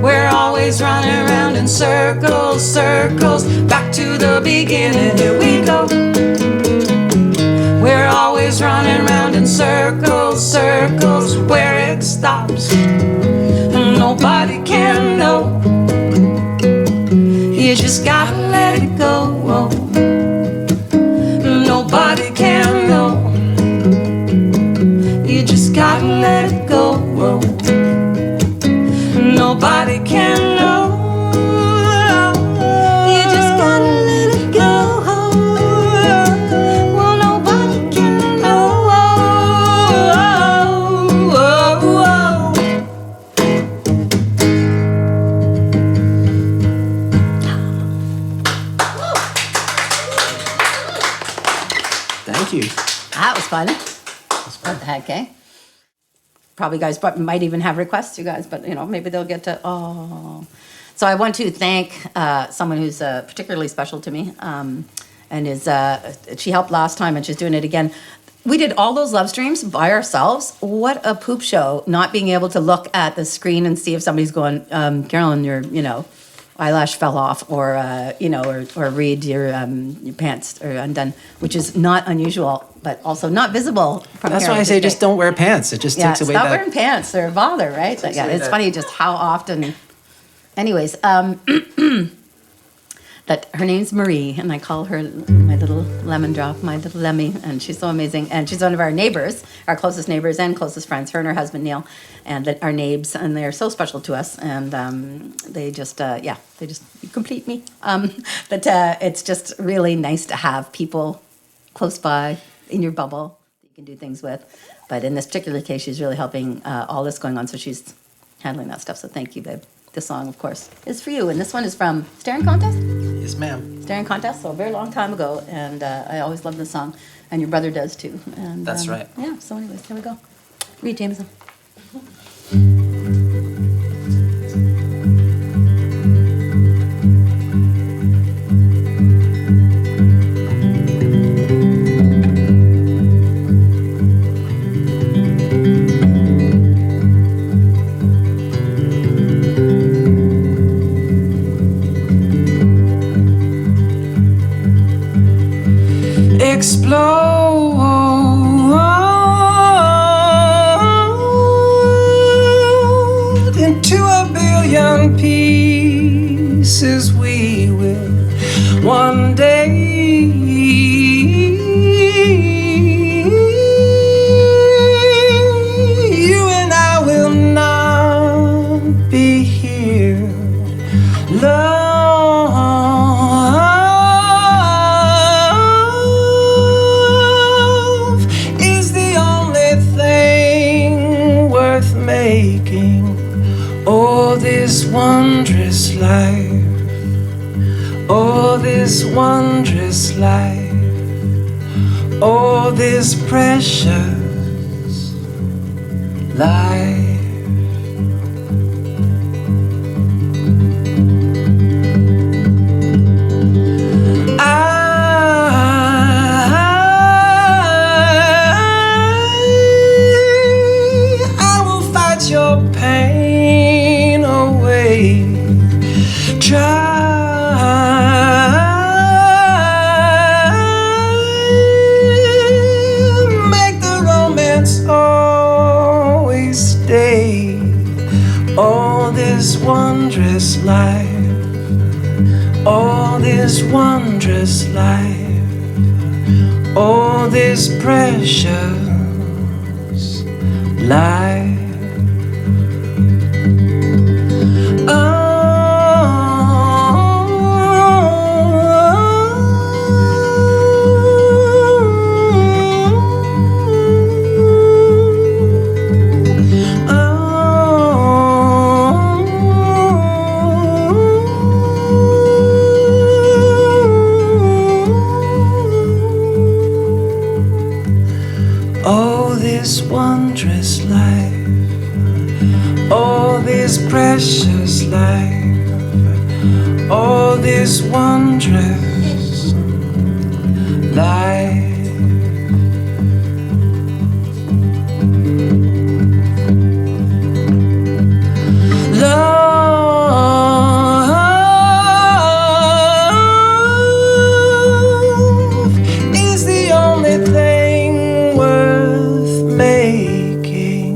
We're always running around in circles, circles, back to the beginning, here we go. We're always running around in circles, circles, where it stops, nobody can know. You just gotta let it go. Nobody can know. You just gotta let it go. Nobody can know. You just gotta let it go. Well, nobody can know. Thank you. That was fun. What the heck, eh? Probably guys might even have requests, you guys, but maybe they'll get to, So I want to thank someone who's particularly special to me, and she helped last time and she's doing it again. We did all those love streams by ourselves. What a poop show, not being able to look at the screen and see if somebody's going, Carolyn, your eyelash fell off, or Reid, your pants are undone, which is not unusual, but also not visible from That's Carolyn why I say today. just don't wear pants. It just takes away Stop that. wearing pants. They're a bother, right? But, away it's that- funny just how often. Anyways, that her name's Marie, and I call her my little lemon drop, my little Lemmy, and she's so amazing. And she's one of our neighbors, our closest neighbors and closest friends, her and her husband Neil, and that our neighbors, and they're so special to us. And they just complete me. But it's just really nice to have people close by in your bubble that you can do things with. But in this particular case, she's really helping all this going on, so she's handling that stuff. So thank you, babe. This song, of course, is for you, and this one is from Staring Contest. Yes, ma'am. Staring Contest, so a very long time ago, and I always love this song, and your brother does too. And That's right. Yeah. So, anyways, here we go. REID JAMIESON. explode into a billion pieces. We will one day. You and I will not be here. Love is the only thing worth making. Oh, this wondrous life. Oh, this wondrous life. Oh, this precious life. I will fight your pain away. Try. Make the romance always stay. Oh, this wondrous life. Oh, this wondrous life. Oh, this precious life. Oh, this wondrous life. Oh, this precious life. Oh, this wondrous life. Love is the only thing worth making.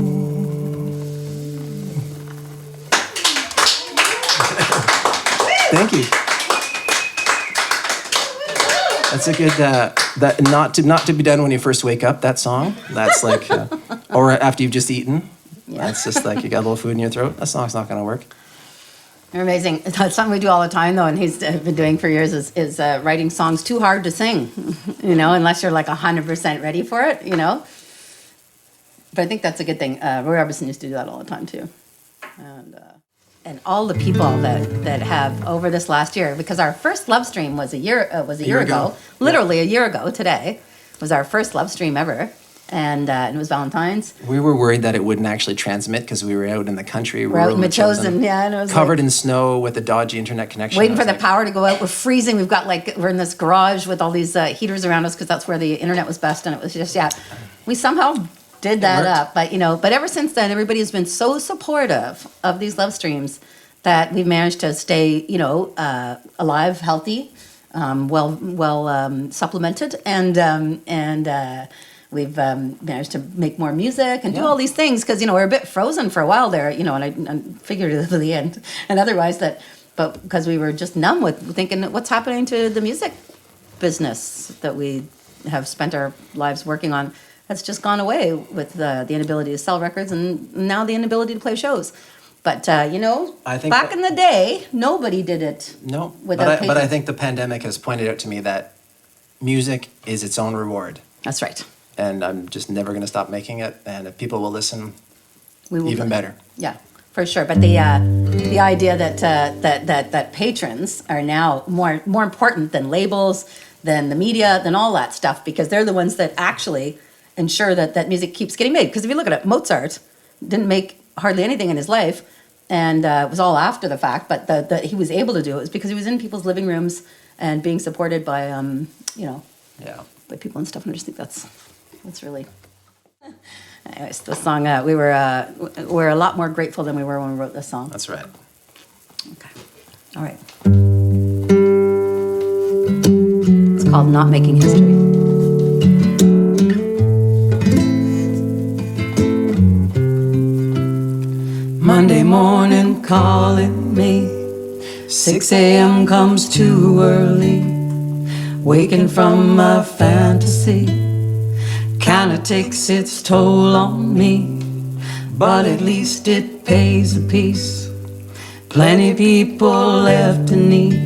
Thank you. That's a good, that not to be done when you first wake up, that song. That's like, or after you've just eaten. Yeah. That's just like you got a little food in your throat. That song's not gonna work. They're amazing. It's something we do all the time, though, and he's been doing for years is writing songs too hard to sing, you know, unless you're like 100% ready for it, you know. But I think that's a good thing. Roy Orbison used to do that all the time, too. And all the people that have over this last year, because our first Lovestream was a year ago, literally a year ago today, was our first Lovestream ever. And it was Valentines. We were worried that it wouldn't actually transmit because we were out in the country. We're out in Machosen, yeah. And it was covered in snow with a dodgy internet connection. waiting for the power to go out. We're freezing. We're in this garage with all these heaters around us because that's where the internet was best. And it was just, we somehow did that up. But, but ever since then, everybody has been so supportive of these love streams that we've managed to stay, alive, healthy, well supplemented, and we've managed to make more music and do all these things because we're a bit frozen for a while there, and figuratively and otherwise but because we were just numb with thinking what's happening to the music business that we have spent our lives working on. That's just gone away with the inability to sell records and now the inability to play shows. But I think back in the day, nobody did it. No, but I think the pandemic has pointed out to me that music is its own reward. That's right. And I'm just never going to stop making it. And if people will listen, We will even better. Yeah, for sure. But the idea that patrons are now more important than labels, than the media, than all that stuff, because they're the ones that actually ensure that music keeps getting made. Because if you look at it, Mozart didn't make hardly anything in his life, and it was all after the fact. But that he was able to do it was because he was in people's living rooms and being supported by by people and stuff. And I just think that's really. Anyways, the song we're a lot more grateful than we were when we wrote this song. That's right. Okay, all right. It's called Not Making History. Monday morning calling me. 6 a.m. comes too early. Waking from a fantasy kinda takes its toll on me, but at least it pays a piece. Plenty people left in need,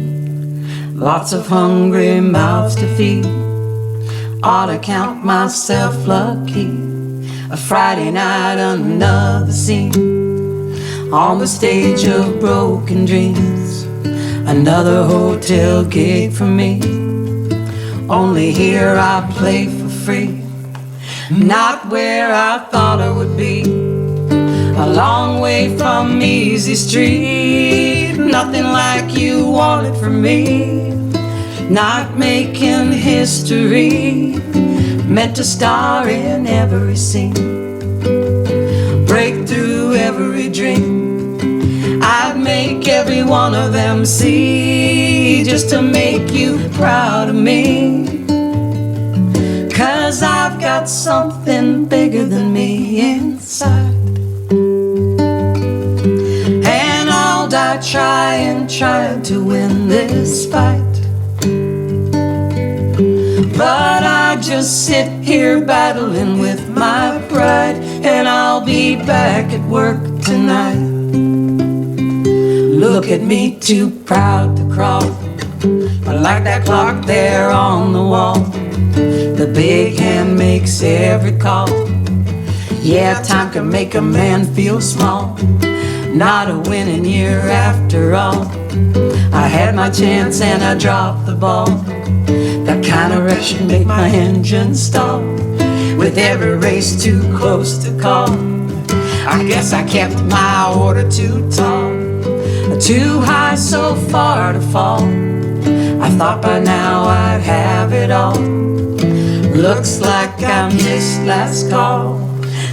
lots of hungry mouths to feed. Ought to count myself lucky. A Friday night, another scene on the stage of broken dreams. Another hotel gig for me. Only here I play for free. Not where I thought I would be. A long way from easy street. Nothing like you wanted from me. Not making history. Meant to star in every scene. Break through every dream. I'd make every one of them see, just to make you proud of me. 'Cause I've got something bigger than me inside. And I'll die trying to win this fight. But I just sit here battling with my pride. And I'll be back at work tonight. Look at me, too proud to crawl, but like that clock there on the wall, the big hand makes every call. Yeah, time can make a man feel small. Not a winning year after all. I had my chance and I dropped the ball. That kind of rush should make my engine stall. With every race too close to call, I guess I kept my order too tall. Too high, so far to fall. I thought by now I'd have it all. Looks like I'm this last call.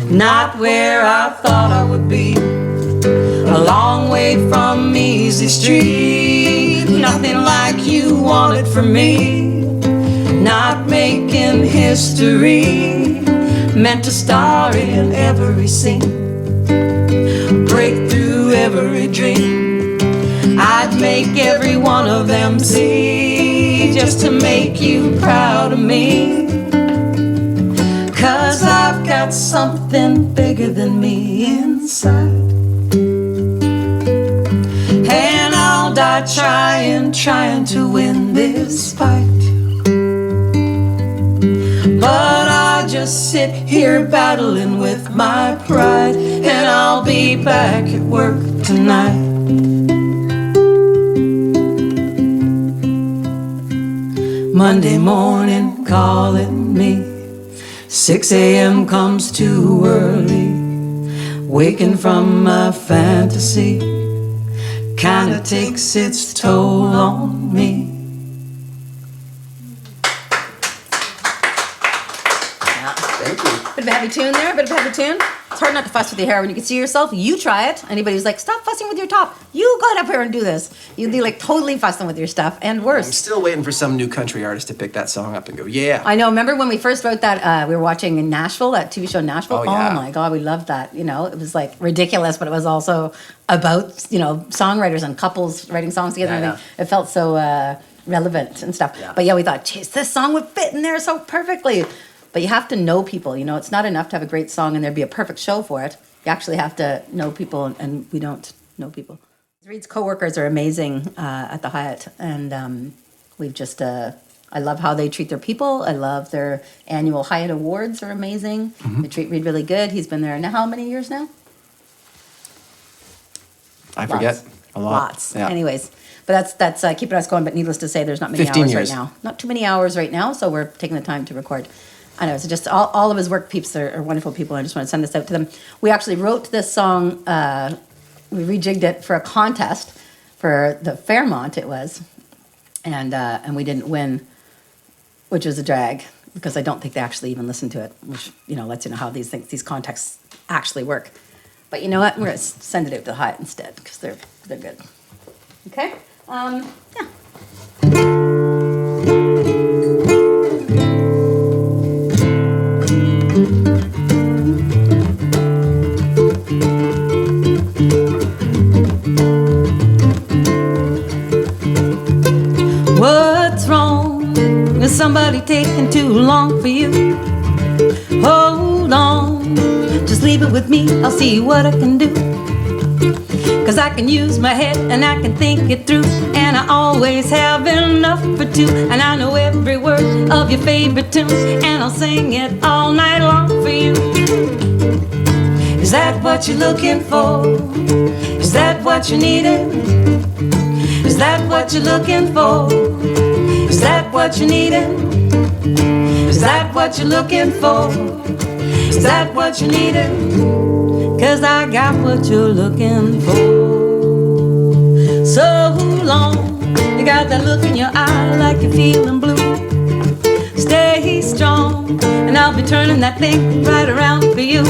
Not where I thought I would be. A long way from easy street. Nothing like you wanted from me. Not making history. Meant to star in every scene. Break through every dream. I'd make every one of them see, just to make you proud of me. 'Cause I've got something bigger than me inside. And I'll die trying to win this fight. But I just sit here battling with my pride. And I'll be back at work tonight. Monday morning calling me. 6 a.m. comes too early. Waking from my fantasy kinda takes its toll on me. Thank you. Bit of a heavy tune there, bit of a heavy tune. It's hard not to fuss with your hair when you can see yourself. You try it. Anybody who's like, stop fussing with your top. You got up here and do this. You'd be like totally fussing with your stuff and worse. I'm still waiting for some new country artist to pick that song up and go, yeah. I know. Remember when we first wrote that? We were watching in Nashville, that TV show Nashville. Oh, yeah. Oh my God, we loved that. You know, it was like ridiculous, but it was also about songwriters and couples writing songs together. Yeah, and everything. It felt so relevant and stuff. Yeah. But yeah, we thought, geez, this song would fit in there so perfectly. But you have to know people. You know, it's not enough to have a great song and there'd be a perfect show for it. You actually have to know people, and we don't know people. Reed's coworkers are amazing at the Hyatt, and we've just. I love how they treat their people. I love their annual Hyatt Awards are amazing. Mm-hmm. They treat Reed really good. He's been there now how many years now? I forget. A lot. Lots. Yeah. Anyways, but that's keeping us going. But needless to say, there's not many 15 hours years. right now. Not too many hours right now, so we're taking the time to record. I know, so just all of his work peeps are wonderful people. I just want to send this out to them. We actually wrote this song, we rejigged it for a contest for the Fairmont it was, and we didn't win, which was a drag, because I don't think they actually even listened to it, which, lets you know how these contests actually work. But you know what, we're going to send it out to the Hyatt instead, because they're good. Okay? Yeah. Is somebody taking too long for you? Hold on, just leave it with me, I'll see what I can do. Cause I can use my head and I can think it through, and I always have enough for two. And I know every word of your favorite tune, and I'll sing it all night long for you. Is that what you're looking for? Is that what you needed? Is that what you're looking for? Is that what you needed? Is that what you're looking for? Is that what you needed? Cause I got what you're looking for. So long, you got that look in your eye like you're feeling blue. Stay strong, and I'll be turning that thing right around for you.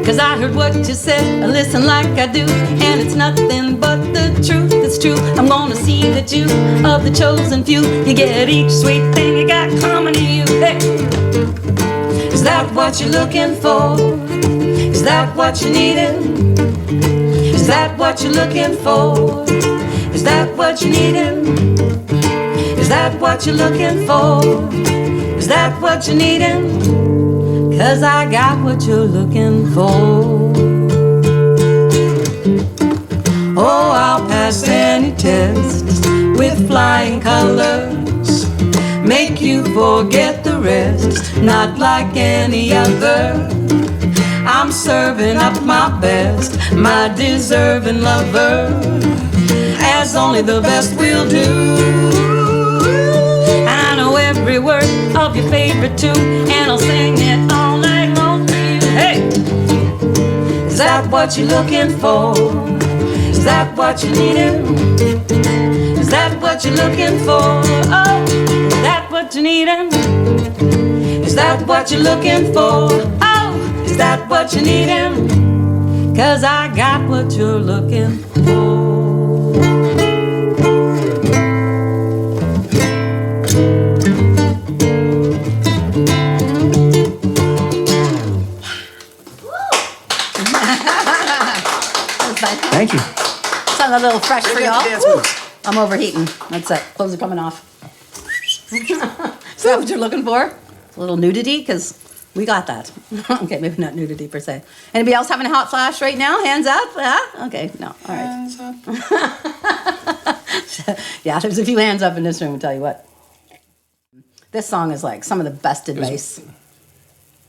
Cause I heard what you said, listen like I do, and it's nothing but the truth, it's true. I'm gonna see that you, of the chosen few, you get each sweet thing you got coming to you. Hey. Is that what you're looking for? Is that what you needed? Is that what you're looking for? Is that what you needed? Is that what you're looking for? Is that what you needed? Cause I got what you're looking for. Oh, I'll pass any test with flying colors, make you forget the rest, not like any other. I'm serving up my best, my deserving lover, as only the best will do. I know every word of your favorite tune, and I'll sing it all night long for you. Hey! Is that what you're looking for? Is that what you needed? Is that what you're looking for? Oh, is that what you needed? Is that what you're looking for? Oh, is that what you needed? Cause I got what you're looking for. Thank you. Sound a little fresh for y'all. Dance moves. I'm overheating. That's it. Clothes are coming off. Is that what you're looking for? A little nudity? Because we got that. Okay, maybe not nudity per se. Anybody else having a hot flash right now? Hands up? Yeah? Okay, no. All right. Hands up. Yeah, there's a few hands up in this room, I'll tell you what. This song is like some of the best advice.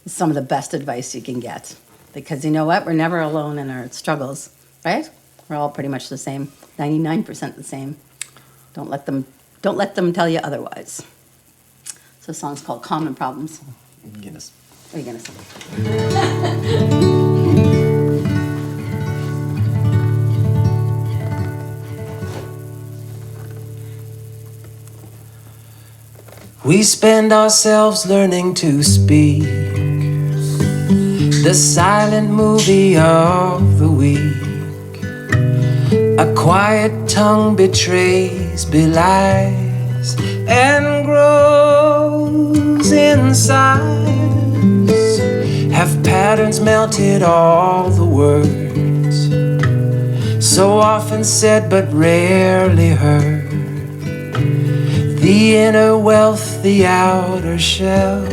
Some of the best advice you can get. Because you know what? We're never alone in our struggles, right? We're all pretty much the same. 99% the same. Don't let them tell you otherwise. So the song's called Common Problems. Guinness. What are you gonna say? We spend ourselves learning to speak, the silent movie of the week. A quiet tongue betrays, belies, and grows in size. Have patterns melted all the words, so often said but rarely heard. The inner wealth, the outer shell,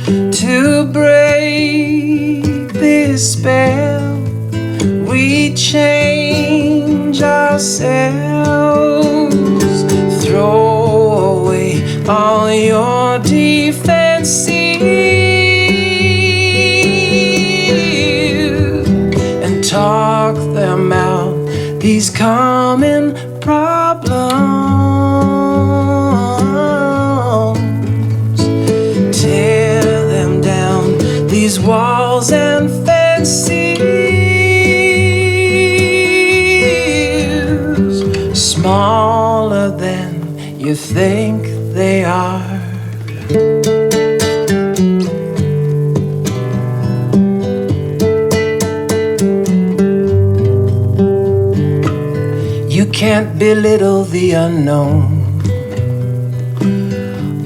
to break this spell, we change ourselves. Throw away all your defenses and talk them out, these common problems. Tear them down, these walls and fences, smaller than you think they are. You can't belittle the unknown,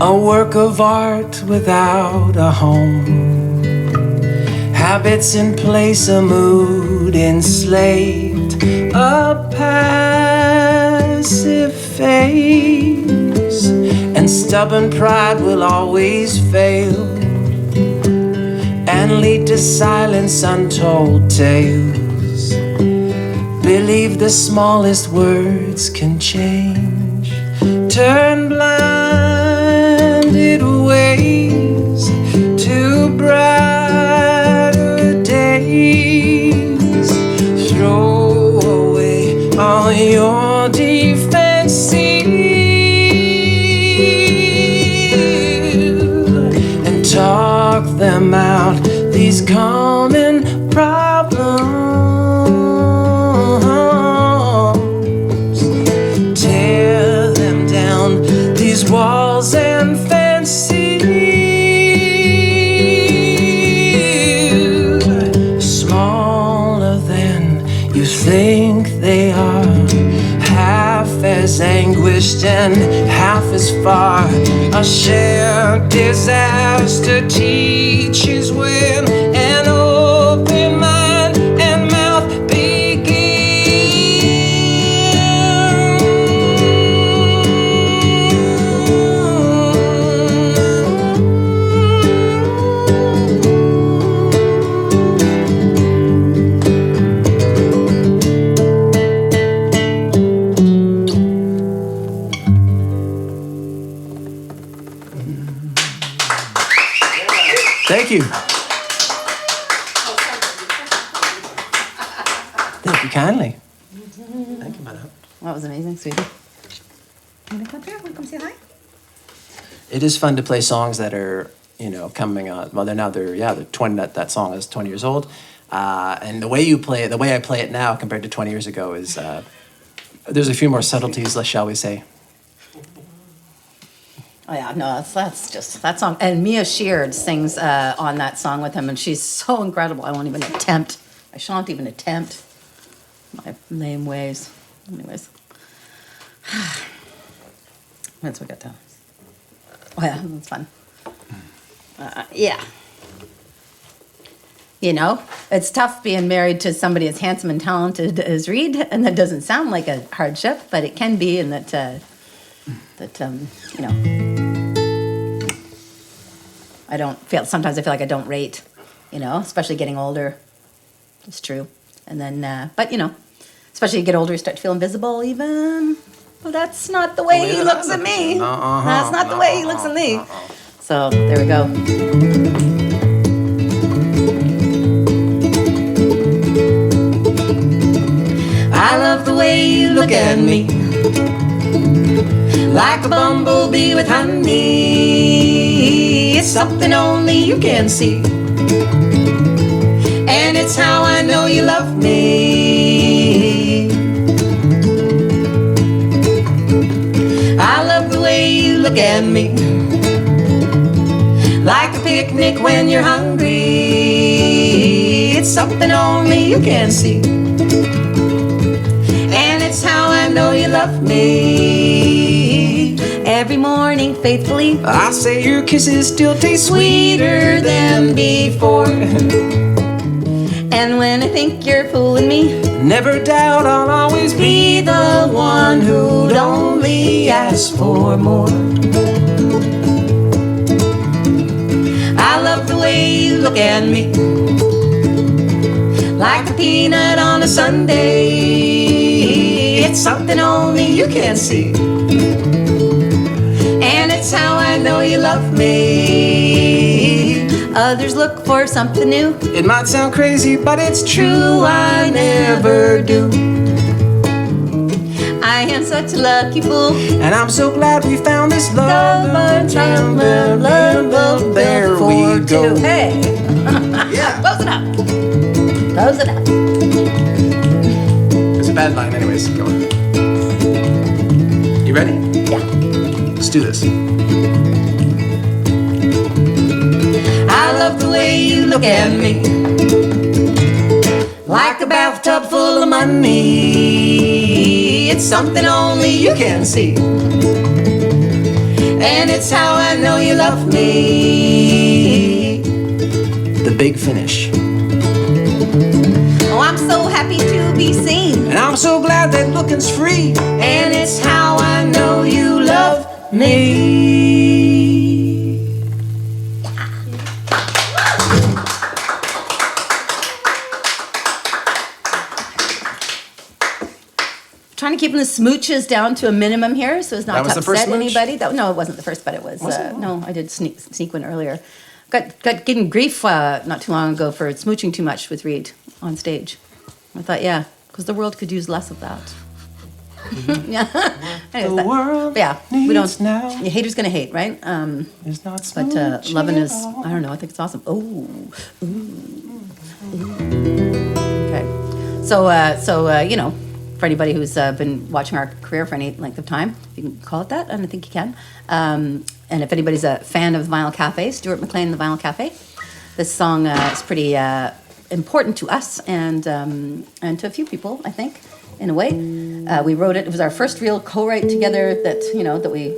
a work of art without a home. Habits in place, a mood enslaved, a passive face, and stubborn pride will always fail and lead to silence, untold tales. Believe the smallest words can change, turn blinded ways to brighter days. Throw away all your defenses and talk them out, these common problems. Tear them down, these walls and fences. Smaller than you think they are, half as anguished and half as far. A shared disaster teaches when an open mind and mouth Thank you. Thank you kindly. Thank you, madam. That was amazing, sweetie. You wanna come here? Wanna come say hi? It is fun to play songs that are, you know, coming on. Well, they're 20. That song is 20 years old, and the way you play it, the way I play it now compared to 20 years ago is there's a few more subtleties, shall we say? Oh yeah, no, that's just that song. And Mia Sheard sings on that song with him, and she's so incredible. I won't even attempt. I shan't even attempt my lame ways. Anyways, once we get to, oh yeah, it's fun. Yeah, you know, it's tough being married to somebody as handsome and talented as Reid, and that doesn't sound like a hardship, but it can be, and that you know. Sometimes I feel like I don't rate, you know, especially getting older. It's true. And then, but you know, especially you get older, you start to feel invisible even. Well, that's not the way he looks at me. That's not the way he looks at me. So, there we go. I love the way you look at me, like a bumblebee with honey. It's something only you can see, and it's how I know you love me. I love the way you look at me, like a picnic when you're hungry. It's something only you can see, and it's how I know you love me. Every morning faithfully I say your kisses still taste sweeter than before. And when I think you're fooling me, never doubt I'll always be the one who'd only ask for more. I love the way you look at me, like a peanut on a sundae. It's something only you can see, and it's how I know you love me. Others look for something new. It might sound crazy, but it's True, I never do. I am such a lucky fool. and I'm so glad we found this love. There we go. Hey, Yeah. close it up. Close it up. It's a bad line anyways. Go on. You ready? Yeah. Let's do this. I love the way you look at me, like a bathtub full of money. It's something only you can see, and it's how I know you love me. The big finish. Oh, I'm so happy to be seen, And I'm so glad that looking's free. and it's how I know you love me. Trying to keep the smooches down to a minimum here, so as not That was to the first upset smooch? anybody. No, it wasn't the first, but it was. No, I did sneak one earlier. Got getting grief not too long ago for smooching too much with Reid on stage. I thought, yeah, because the world could use less of that. Yeah. Anyways, The world yeah, we don't. needs now. Yeah, haters gonna hate, right? It's not But smooching loving at is. all. I don't know. I think it's awesome. Oh. Okay. So you know, for anybody who's been watching our career for any length of time, if you can call it that, and I think you can. And if anybody's a fan of Vinyl Cafe, Stuart McLean and the Vinyl Cafe, this song is pretty important to us and to a few people, I think, in a way. We wrote it. It was our first real co-write together that we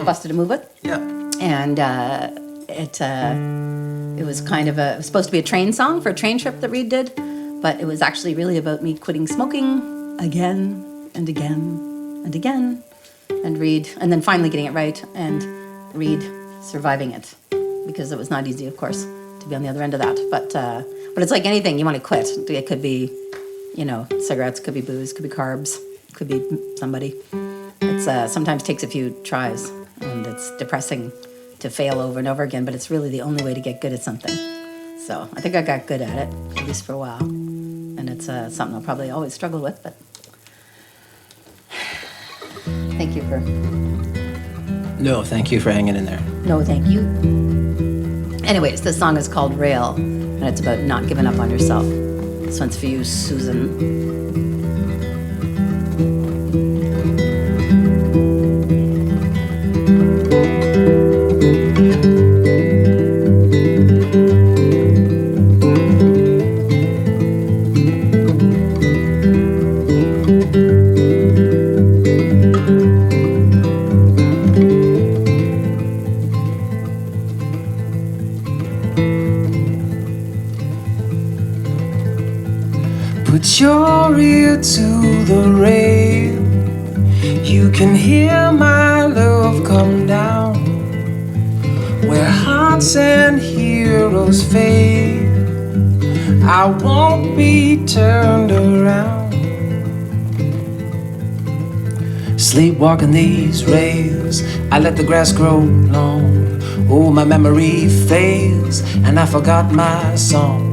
busted a move with. Yeah. And it was kind of it was supposed to be a train song for a train trip that Reid did, but it was actually really about me quitting smoking again and again and again, and Reid, and then finally getting it right, and Reid surviving it, because it was not easy, of course, to be on the other end of that. But it's like anything, you want to quit. It could be, cigarettes, could be booze, could be carbs, could be somebody. It's sometimes takes a few tries, and it's depressing to fail over and over again, but it's really the only way to get good at something. So I think I got good at it, at least for a while. And it's something I'll probably always struggle with, but thank you for... No, thank you for hanging in there. No, thank you. Anyways, this song is called Rail, and it's about not giving up on yourself. This one's for you, Susan. Put your ear to the rail. You can hear my love come down. Where hearts and heroes fade, I won't be turned around. Sleepwalking these rails, I let the grass grow long. Oh, my memory fails, and I forgot my song.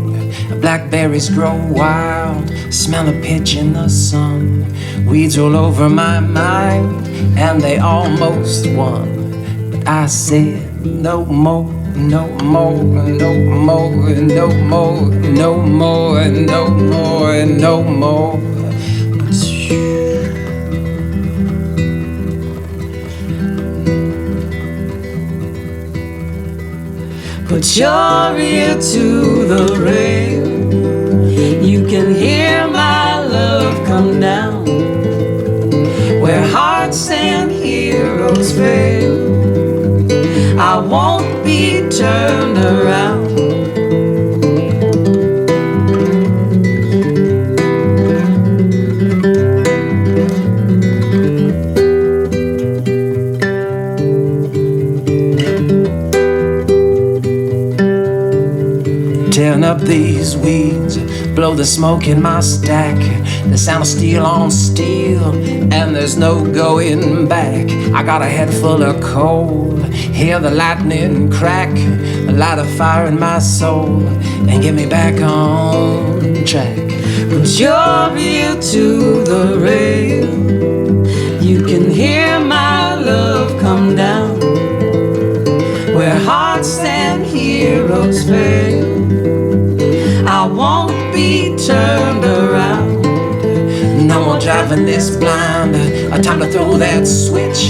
Blackberries grow wild, smell the pitch in the sun. Weeds roll over my mind, and they almost won. But I said no more, no more, no more, no more, no more, no more, no more. Put your ear to the rail. You can hear my love come down. Where hearts and heroes fail, I won't be turned around. Tearing up these weeds, blow the smoke in my stack. The sound of steel on steel, and there's no going back. I got a head full of coal, hear the lightning crack. Light a fire in my soul, and get me back on track. Put your ear to the rail. You can hear my love come down. Where hearts and heroes fail, I won't be turned around. No more driving this blind. Time to throw that switch.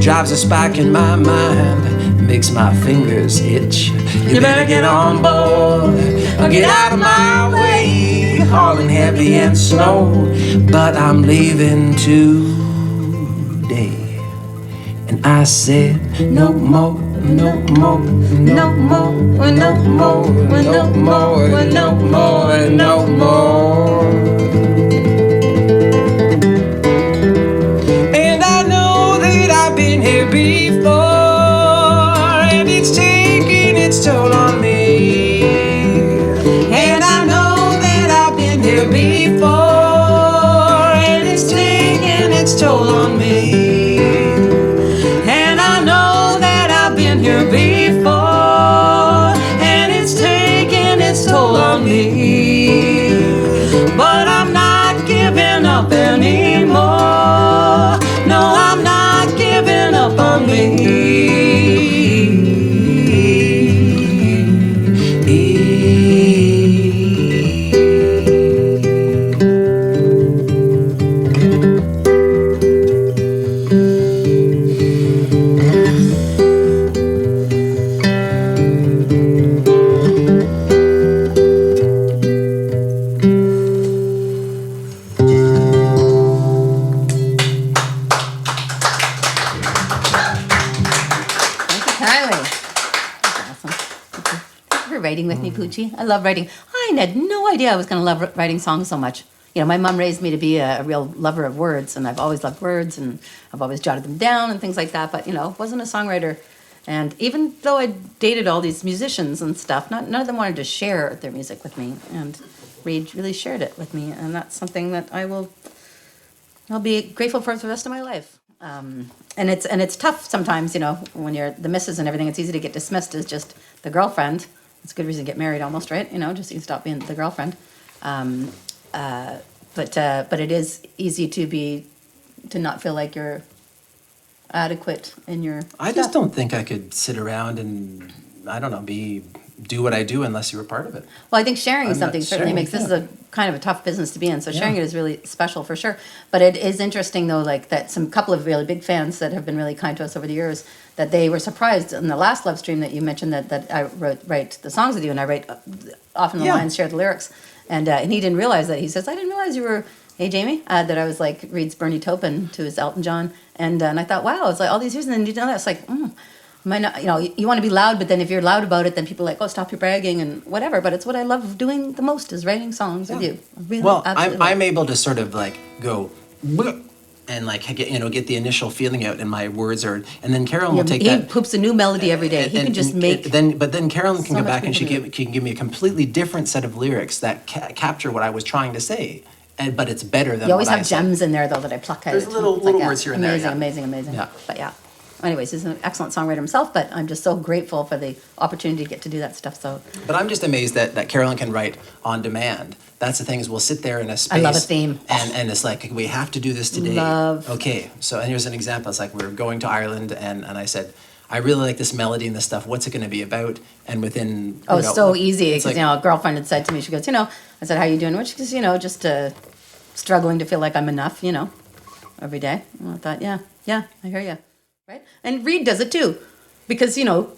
Drives a spark in my mind, makes my fingers itch. You better get on board or get out of my way. Hauling heavy and slow, but I'm leaving today. And I said no more, no more, no more, no more, no more, no more, no more. And I know that I've been here before. started writing with me, Poochie. I love writing. I had no idea I was going to love writing songs so much. You know, my mom raised me to be a real lover of words, and I've always loved words, and I've always jotted them down and things like that. But, you know, wasn't a songwriter. And even though I dated all these musicians and stuff, none of them wanted to share their music with me. And REID really shared it with me, and that's something that I'll be grateful for the rest of my life. And it's tough sometimes, you know, when you're the missus and everything. It's easy to get dismissed as just the girlfriend. It's a good reason to get married, almost, right? You know, just you stop being the girlfriend. But it is easy to not feel like you're adequate in your I just don't think I could sit around and, I don't know, do what I do unless you were part of it. Well, I think sharing is something certainly makes this is a kind of a tough business to be in. So sharing it is really special for sure. But it is interesting though, like that some couple of really big fans that have been really kind to us over the years, that they were surprised in the last Lovestream that you mentioned that I write the songs with you, and I write often the lines, share the lyrics, and he didn't realize that. He says, I didn't realize you were. Hey, Jamie, that I was like REID's Bernie Taupin to his Elton John. And I thought, wow, it's like all these years. And then you know that. It's like, might not, you know, you want to be loud, but then if you're loud about it, then people are like, oh, stop your bragging and whatever. But it's what I love doing the most is writing songs with you. Really, Well, absolutely I'm able to sort of like go, "Bleh," and like get the initial feeling out in my words, and then Carolyn will take he that. poops a new melody every day. He can just make. But then Carolyn can so go much back and she movement. can give me a completely different set of lyrics that capture what I was trying to say. But it's better than You always what have I said. gems in there though that I pluck out. There's little words here and there, Amazing, yeah. amazing. Yeah. But yeah. Anyways, he's an excellent songwriter himself, but I'm just so grateful for the opportunity to get to do that stuff. So But I'm just amazed that Carolyn can write on demand. That's the thing, is we'll sit there in a space. I love a theme. And it's like, we have to do this today. Love. Okay, so and here's an example. It's like we're going to Ireland, and I said, I really like this melody and this stuff. What's it going to be about? And within... oh, so easy. it's Because, like, you know, a girlfriend had said to me, she goes, you know, I said, how you doing? Which is, you know, just struggling to feel like I'm enough, you know, every day. And I thought, yeah, I hear you. Right? And REID does it too, because, you know,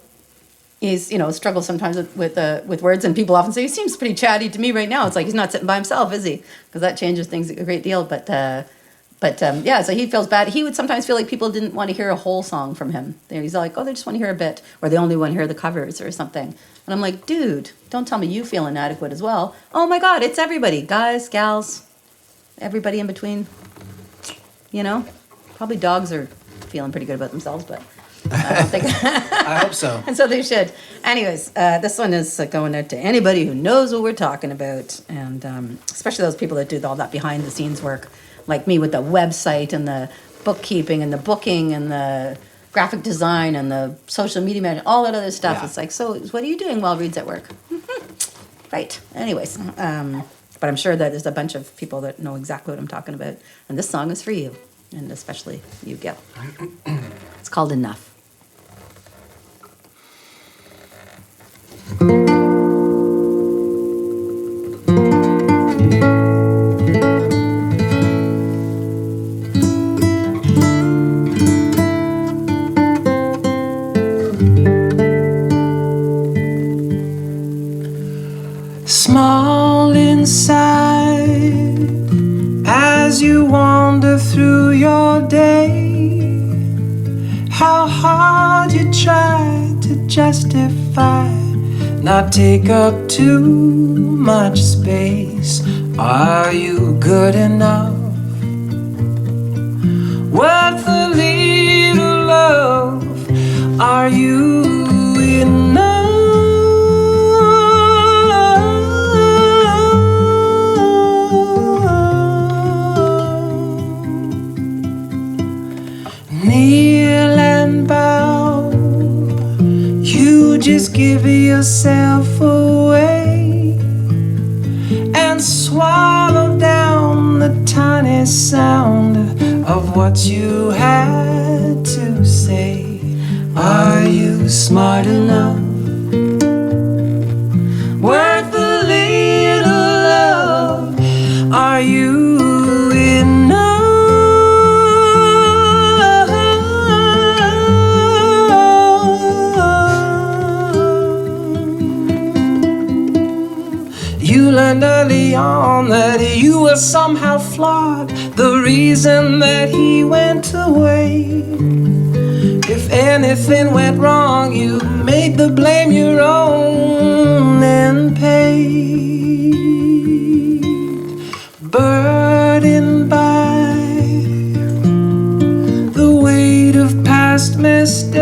he's, you know, struggles sometimes with words, and people often say, he seems pretty chatty to me right now. It's like he's not sitting by himself, is he? Because that changes things a great deal. But yeah, so he feels bad. He would sometimes feel like people didn't want to hear a whole song from him. He's like, oh, they just want to hear a bit, or they only want to hear the covers or something. And I'm like, dude, don't tell me you feel inadequate as well. Oh my God, it's everybody, guys, gals, everybody in between. You know, probably dogs are feeling pretty good about themselves, but I don't think. I hope so. And so they should. Anyways, this one is going out to anybody who knows what we're talking about, and especially those people that do all that behind the scenes work, like me with the website and the bookkeeping and the booking and the graphic design and the social media management, all that other stuff. Yeah. It's like, so what are you doing while REID's at work? Right. Anyways, but I'm sure that there's a bunch of people that know exactly what I'm talking about, and this song is for you, and especially you, Gil. It's called Enough. Small inside as you wander through your day, how hard you try to justify not take up too much space. Are you good enough? Worth a little love? Are you enough? Kneel and bow, you just give yourself away and swallow down the tiny sound of what you had to say. Are you smart enough? Worth a little love? Are you enough? You learned early on that you were somehow flawed, the reason that he went away. If anything went wrong, you made the blame your own and paid. Burdened by the weight of past mistakes,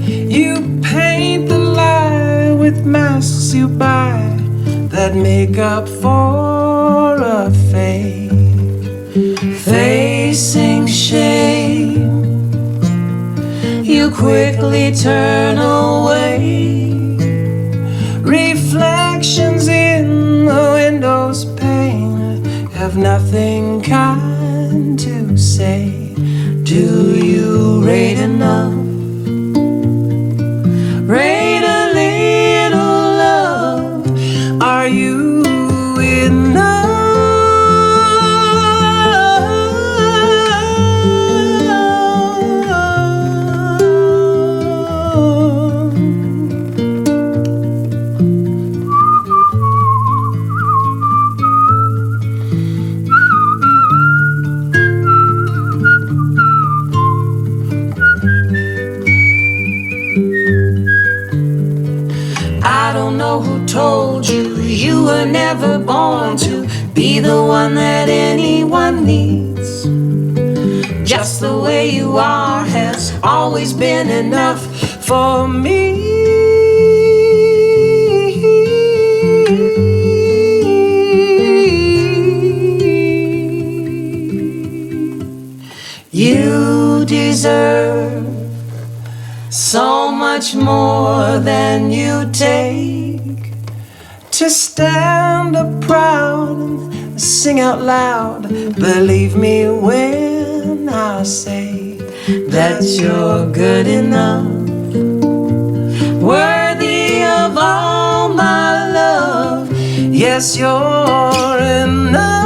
you paint the lie with masks you buy that make up for a fake. Facing shame, you quickly turn away. Reflections in the window's pane have nothing kind to say. Do you rate enough? Rate a little love. Are you enough? I don't know who told you you were never born to be the one that anyone needs. Just the way you are has always been enough for me. You deserve so much more than you take. To stand up proud and sing out loud. Believe me when I say that you're good enough, worthy of all my love. Yes, you're enough.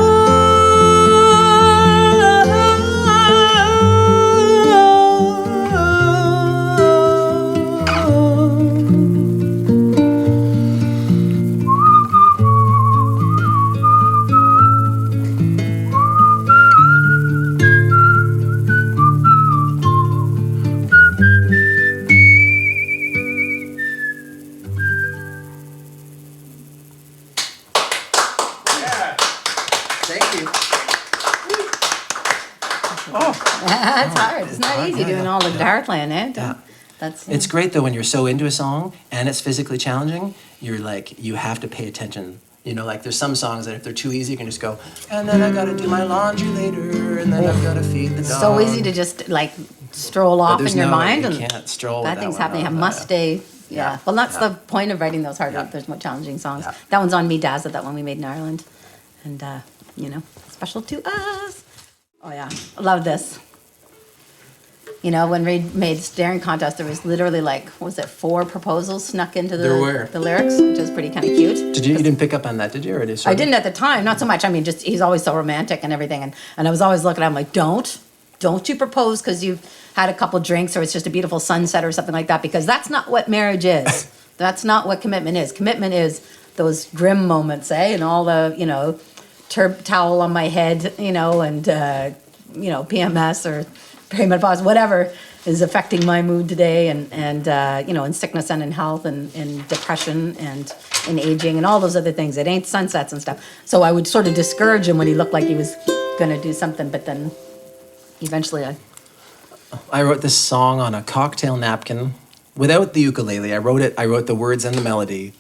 It's hard. It's not easy doing all the guitar playing, eh? Yeah. That's It's great though when you're so into a song and it's physically challenging, you're like, you have to pay attention. You know, like there's some songs that if they're too easy, you can just go, and then I gotta do my laundry later, and then I've gotta feed the dog. so easy to just like stroll off in your mind, you and can't stroll bad with things that one, happening. I no, must stay. Yeah. Well, that's Yeah. the point of writing those harder. Yeah. There's more challenging songs. Yeah. That one's on me, Dazzle. That one we made in Ireland, and you know, special to us. Oh yeah, I love this. You know, when Reid made Staring Contest, there was literally like, what was it, 4 proposals snuck into There were. the lyrics, which was pretty kind of cute. You didn't pick up on that, did you? Or did I didn't at the time, not so much. I mean, just he's always so romantic and everything, and I was always looking at him like, don't you propose because you've had a couple drinks or it's just a beautiful sunset or something like that, because that's not what marriage is. That's not what commitment is. Commitment is those grim moments, eh, and all the, you know, turb towel on my head, you know, and you know, PMS or perimenopause, whatever is affecting my mood today, and you know, in sickness and in health and in depression and in aging and all those other things. It ain't sunsets and stuff. So I would sort of discourage him when he looked like he was gonna do something, but then eventually I wrote this song on a cocktail napkin without the ukulele. I wrote the words and the melody.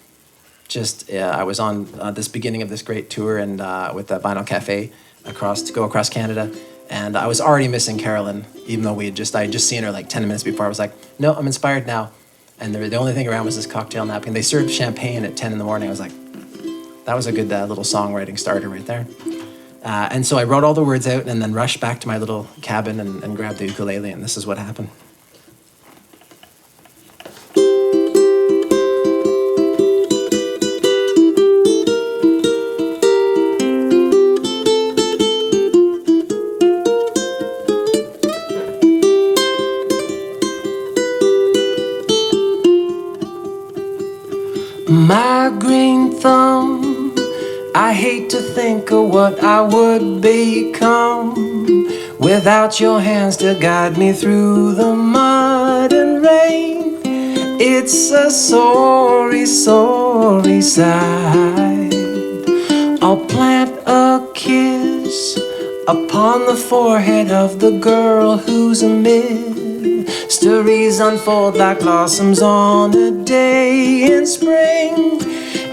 Just I was on this beginning of this great tour and with the Vinyl Cafe across Canada. And I was already missing Carolyn, even though I had just seen her like 10 minutes before. I was like, no, I'm inspired now. And the only thing around was this cocktail napkin. They served champagne at 10 in the morning. I was like, that was a good little songwriting starter right there. And so I wrote all the words out and then rushed back to my little cabin and grabbed the ukulele, and this is what happened. My green thumb, I hate to think of what I would become without your hands to guide me through the mud and rain. It's a sorry, sorry sight. I'll plant a kiss upon the forehead of the girl whose mysteries unfold like blossoms on a day in spring.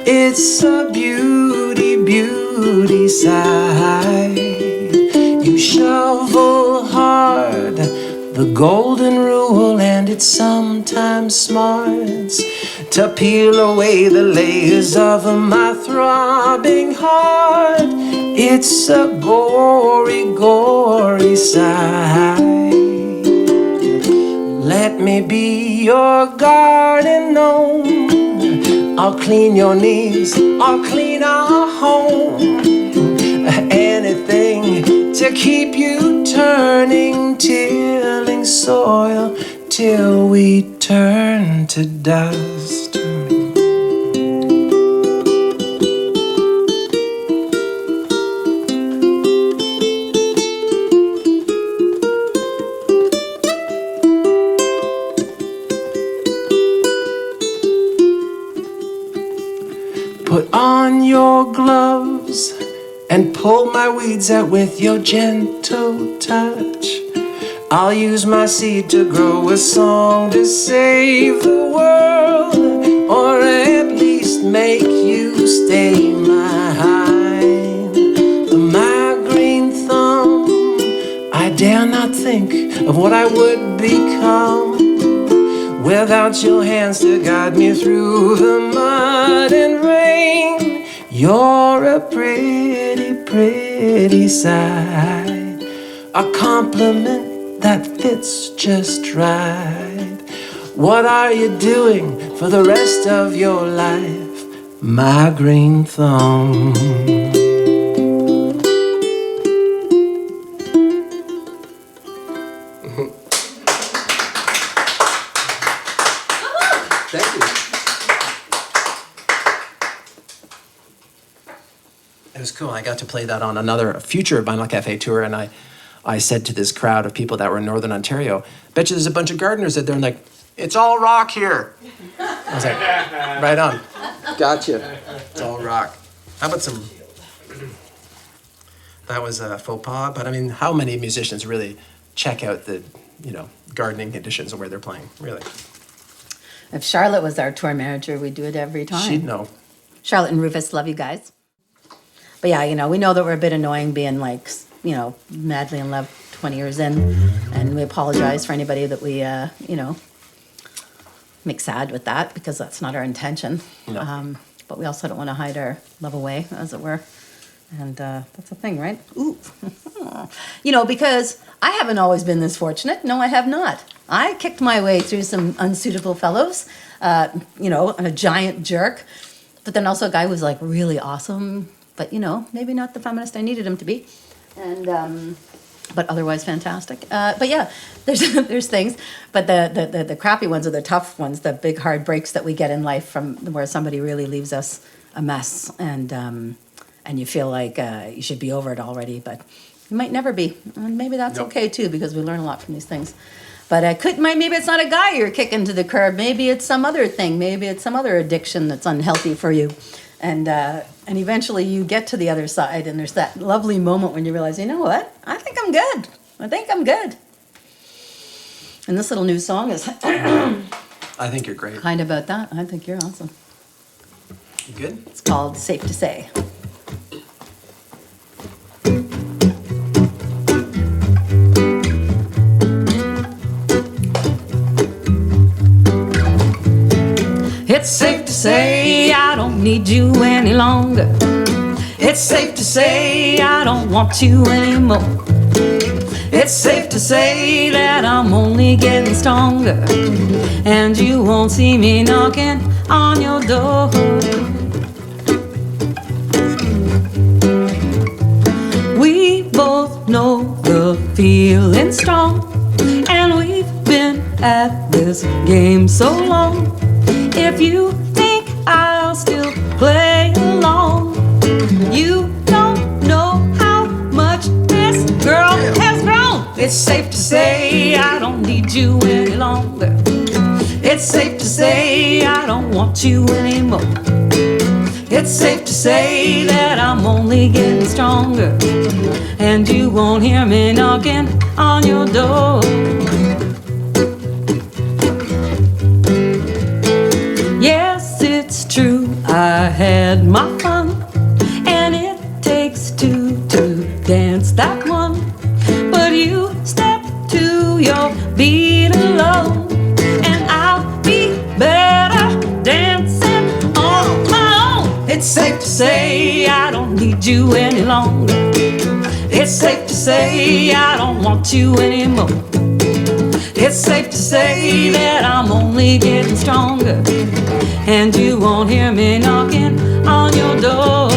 It's a beauty, beauty sight. You shovel hard the golden rule, and it sometimes smarts to peel away the layers of my throbbing heart. It's a gory, gory sight. Let me be your garden gnome. I'll clean your knees, I'll clean our home. Anything to keep you turning, tilling soil till we turn to dust. Put on your gloves and pull my weeds out with your gentle touch. I'll use my seed to grow a song to save the world, or at least make you stay mine. My green thumb, I dare not think of what I would become without your hands to guide me through the mud and rain. You're a pretty, pretty sight, a compliment that fits just right. What are you doing for the rest of your life, my green thumb? Thank you. It was cool. I got to play that on another future Vinyl Cafe tour, and I said to this crowd of people that were in Northern Ontario, bet you there's a bunch of gardeners out there, and like, it's all rock here. I was like, right on. Gotcha. It's all rock. How about some... That was a faux pas, but I mean, how many musicians really check out the, gardening conditions of where they're playing, really? If Charlotte was our tour manager, we'd do it every time. She'd know. Charlotte and Rufus, love you guys. But yeah, we know that we're a bit annoying being like, madly in love 20 years in. And we apologize for anybody that we, make sad with that, because that's not our intention. No. But we also don't want to hide our love away, as it were. And that's a thing, right? Ooh. Because I haven't always been this fortunate. No, I have not. I kicked my way through some unsuitable fellows, a giant jerk. But then also a guy who was like really awesome, but maybe not the feminist I needed him to be. And but otherwise fantastic. But yeah, there's things. But the crappy ones are the tough ones, the big hard breaks that we get in life from where somebody really leaves us a mess, and you feel like you should be over it already, but you might never be. And maybe that's okay too, because we learn a lot from these things. But maybe it's not a guy you're kicking to the curb. Maybe it's some other thing. Maybe it's some other addiction that's unhealthy for you. And eventually you get to the other side, and there's that lovely moment when you realize, you know what? I think I'm good. And this little new song is I think you're great. kind of about that. I think you're awesome. You good? It's called Safe to Say. It's safe to say I don't need you any longer. It's safe to say I don't want you anymore. It's safe to say that I'm only getting stronger, and you won't see me knocking on your door. We both know the feeling's strong, and we've been at this game so long. If you think I'll still play along, you don't know how much this girl has grown. It's safe to say I don't need you any longer. It's safe to say I don't want you anymore. It's safe to say that I'm only getting stronger, and you won't hear me knocking on your door. Yes, it's true, I had my fun, and it takes two to dance that one. But you step to your beat alone, and I'll be better dancing on my own. It's safe to say I don't need you any longer. It's safe to say I don't want you anymore. It's safe to say that I'm only getting stronger, and you won't hear me knocking on your door.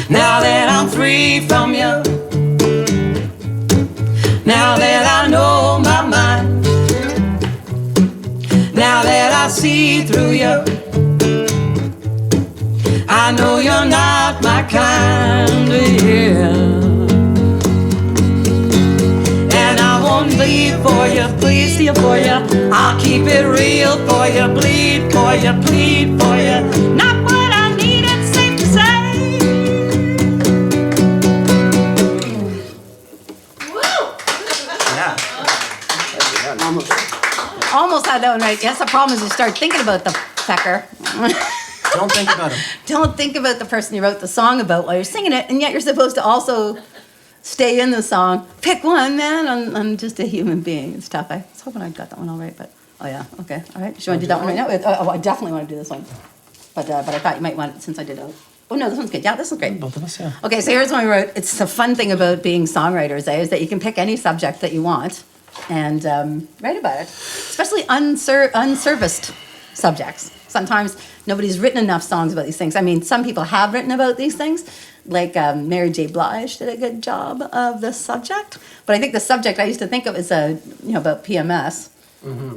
Now that I'm free from you, now that I know my mind, now that I see through you, I know you're not my kind, yeah. And I won't bleed for you, please steal for you. I'll keep it real for you, bleed for you, plead for you. Not what I need, it's safe to say. Almost had that one right. Yes, the problem is you start thinking about the fecker. Don't think about him. Don't think about the person you wrote the song about while you're singing it, and yet you're supposed to also stay in the song. Pick one, man. I'm just a human being. It's tough. I was hoping I got that one all right, but oh yeah, okay, all right. Do you want to do that one right now? Oh, I definitely want to do this one, but I thought you might want it since I did it. Oh no, this one's good. Yeah, this is great. Both of us, yeah. Okay, so here's one I wrote. It's the fun thing about being songwriters, is that you can pick any subject that you want and write about it, especially unserviced subjects. Sometimes nobody's written enough songs about these things. I mean, some people have written about these things, like Mary J. Blige did a good job of the subject. But I think the subject I used to think of is about PMS,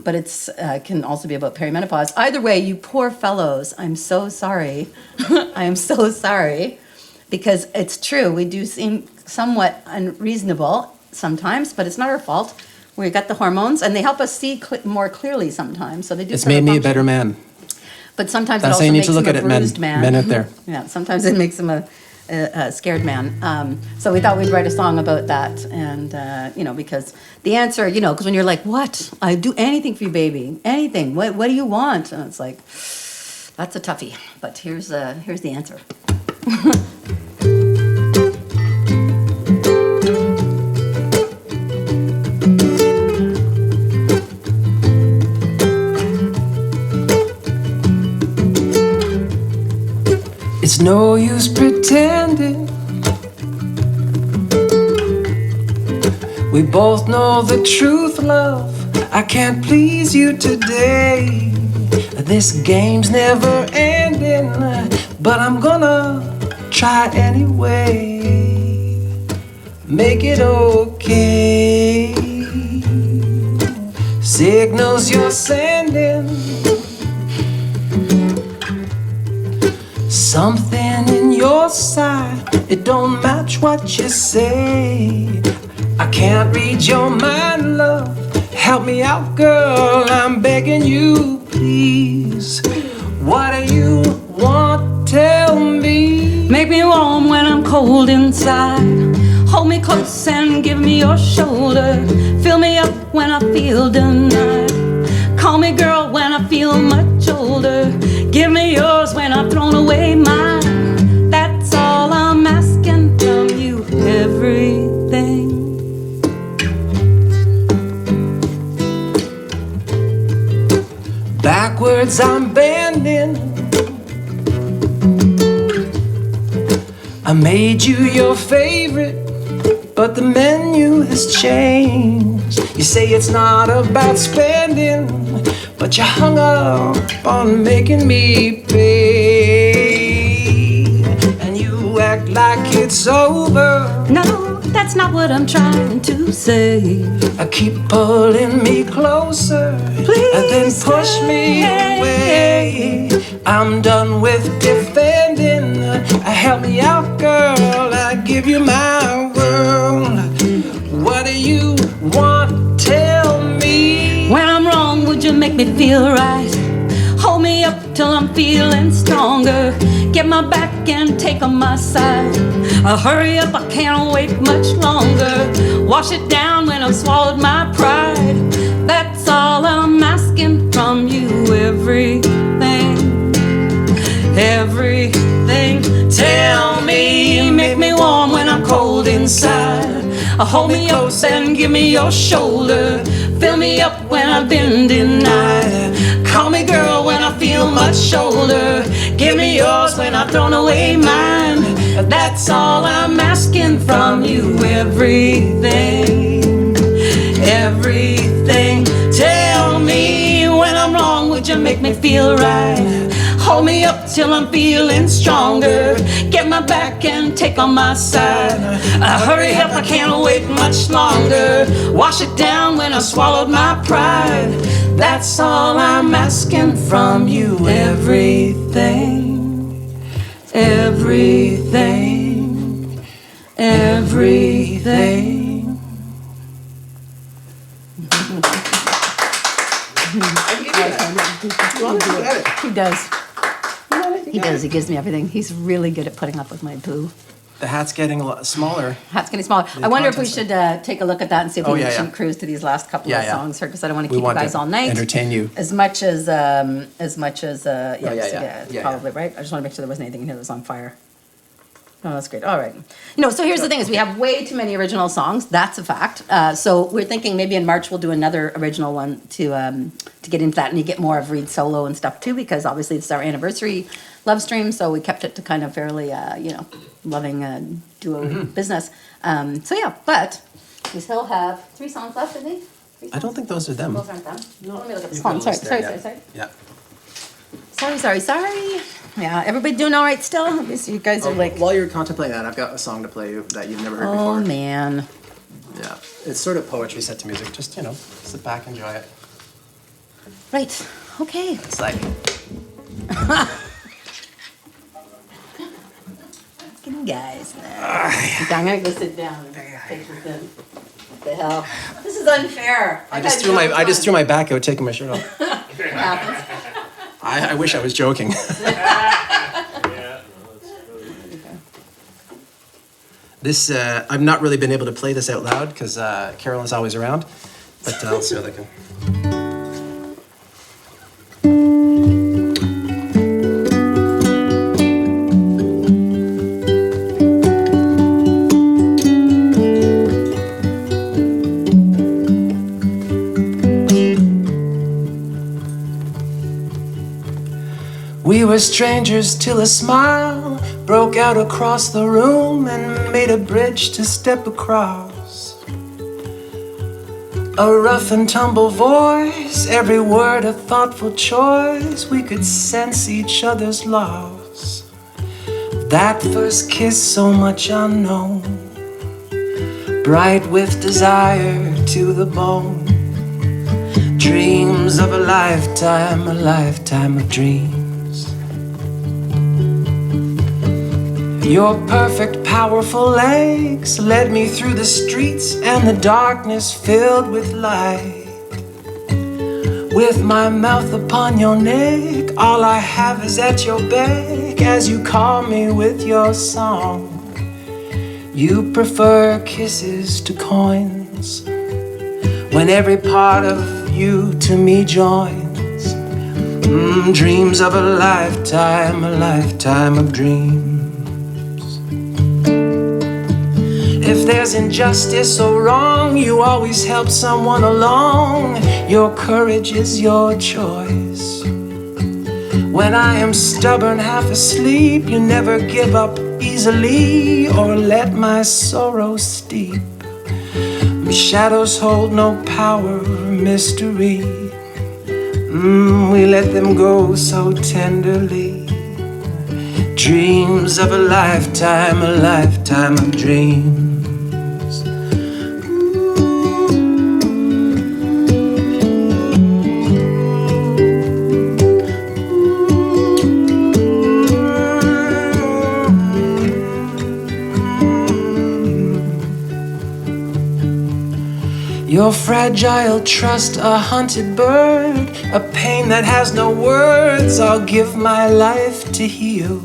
but it's can also be about perimenopause. Either way, you poor fellows, I'm so sorry. I am so sorry, because it's true. We do seem somewhat unreasonable sometimes, but it's not our fault. We got the hormones, and they help us see more clearly sometimes. So they do. It's made me a better man. But sometimes That's it also how you need makes to look him at a it, bruised man. men out there. Yeah, sometimes it makes him a scared man. So we thought we'd write a song about that, and because the answer, because when you're like, "What? I'd do anything for you, baby. Anything. What do you want?" And it's like, that's a toughie. But here's the answer. It's no use pretending. We both know the truth, love. I can't please you today. This game's never ending, but I'm gonna try anyway. Make it okay. Signals you're sending, something in your side, it don't match what you say. I can't read your mind, love. Help me out, girl, I'm begging you, please. What do you want? Tell me. Make me warm when I'm cold inside. Hold me close and give me your shoulder. Fill me up when I feel denied. Call me girl when I feel much older. Give me yours when I've thrown away mine. That's all I'm asking from you, everything. Backwards I'm bending. I made you your favorite, but the menu has changed. You say it's not about spending, but you hung up on making me pay. And you act like it's over. No, That's not what I'm trying to say. Keep pulling me closer, Please and then push me away. I'm done with defending. Help me out, girl. I give you my world. What do you want? Tell me. When I'm wrong, would you make me feel right? Hold me up till I'm feeling stronger. Get my back and take on my side. Hurry up, I can't wait much longer. Wash it down when I've swallowed my pride. That's all I'm asking from you. Everything, everything. Tell me, make me warm when I'm cold inside. Hold me up and give me your shoulder. Fill me up when I've been denied. Call me girl when I feel much older. Give me yours when I've thrown away mine. That's all I'm asking from you. Everything, everything. Tell me when I'm wrong, would you make me feel right? Hold me up till I'm feeling stronger. Get my back and take on my side. Hurry up, I can't wait much longer. Wash it down when I swallowed my pride. That's all I'm asking from you. Everything, everything, everything. He does. He does. He gives me everything. He's really good at putting up with my poo. The hat's getting a lot smaller. Hat's getting smaller. I wonder if we should take a look at that and see if we yeah, shouldn't yeah. cruise to these last couple Yeah, of yeah. songs here, because I don't want to We keep you want guys to all night. entertain you. As much as yeah, yeah. probably right. I just want to make sure there wasn't anything in here that was on fire. Oh, that's great. All right. So here's the thing: is we have way too many original songs. That's a fact. So we're thinking maybe in March we'll do another original one to get into that, and you get more of REID solo and stuff too, because obviously it's our anniversary Lovestream, so we kept it to kind of fairly, loving duo business. So yeah, but we still have 3 songs left, I think. I don't think those are them. Those aren't them. Let me look at the You song. can Sorry. list there, yeah. Sorry. Yeah, everybody doing all right still? Obviously you guys are like, While you're contemplating that, I've got a song to play you that you've never heard oh before. man. Yeah, it's sort of poetry set to music. Just, sit back, enjoy it. Right, okay. It's like, Fucking guys. I'm gonna go sit down and take this in. What the hell? This is unfair. I just threw my back out taking my shirt off. What happens? I wish I was joking. This, I've not really been able to play this out loud because Carolyn's always around, but I'll see what I can. We were strangers till a smile broke out across the room and made a bridge to step across. A rough and tumble voice, every word a thoughtful choice. We could sense each other's loss. That first kiss, so much unknown, bright with desire to the bone. Dreams of a lifetime of dreams. Your perfect, powerful legs led me through the streets and the darkness filled with light. With my mouth upon your neck, all I have is at your beck as you call me with your song. You prefer kisses to coins when every part of you to me joins. Dreams of a lifetime of dreams. If there's injustice or wrong, you always help someone along. Your courage is your choice. When I am stubborn, half asleep, you never give up easily or let my sorrow steep. Shadows hold no power or mystery. We let them go so tenderly. Dreams of a lifetime of dreams. Your fragile trust, a hunted bird, a pain that has no words. I'll give my life to heal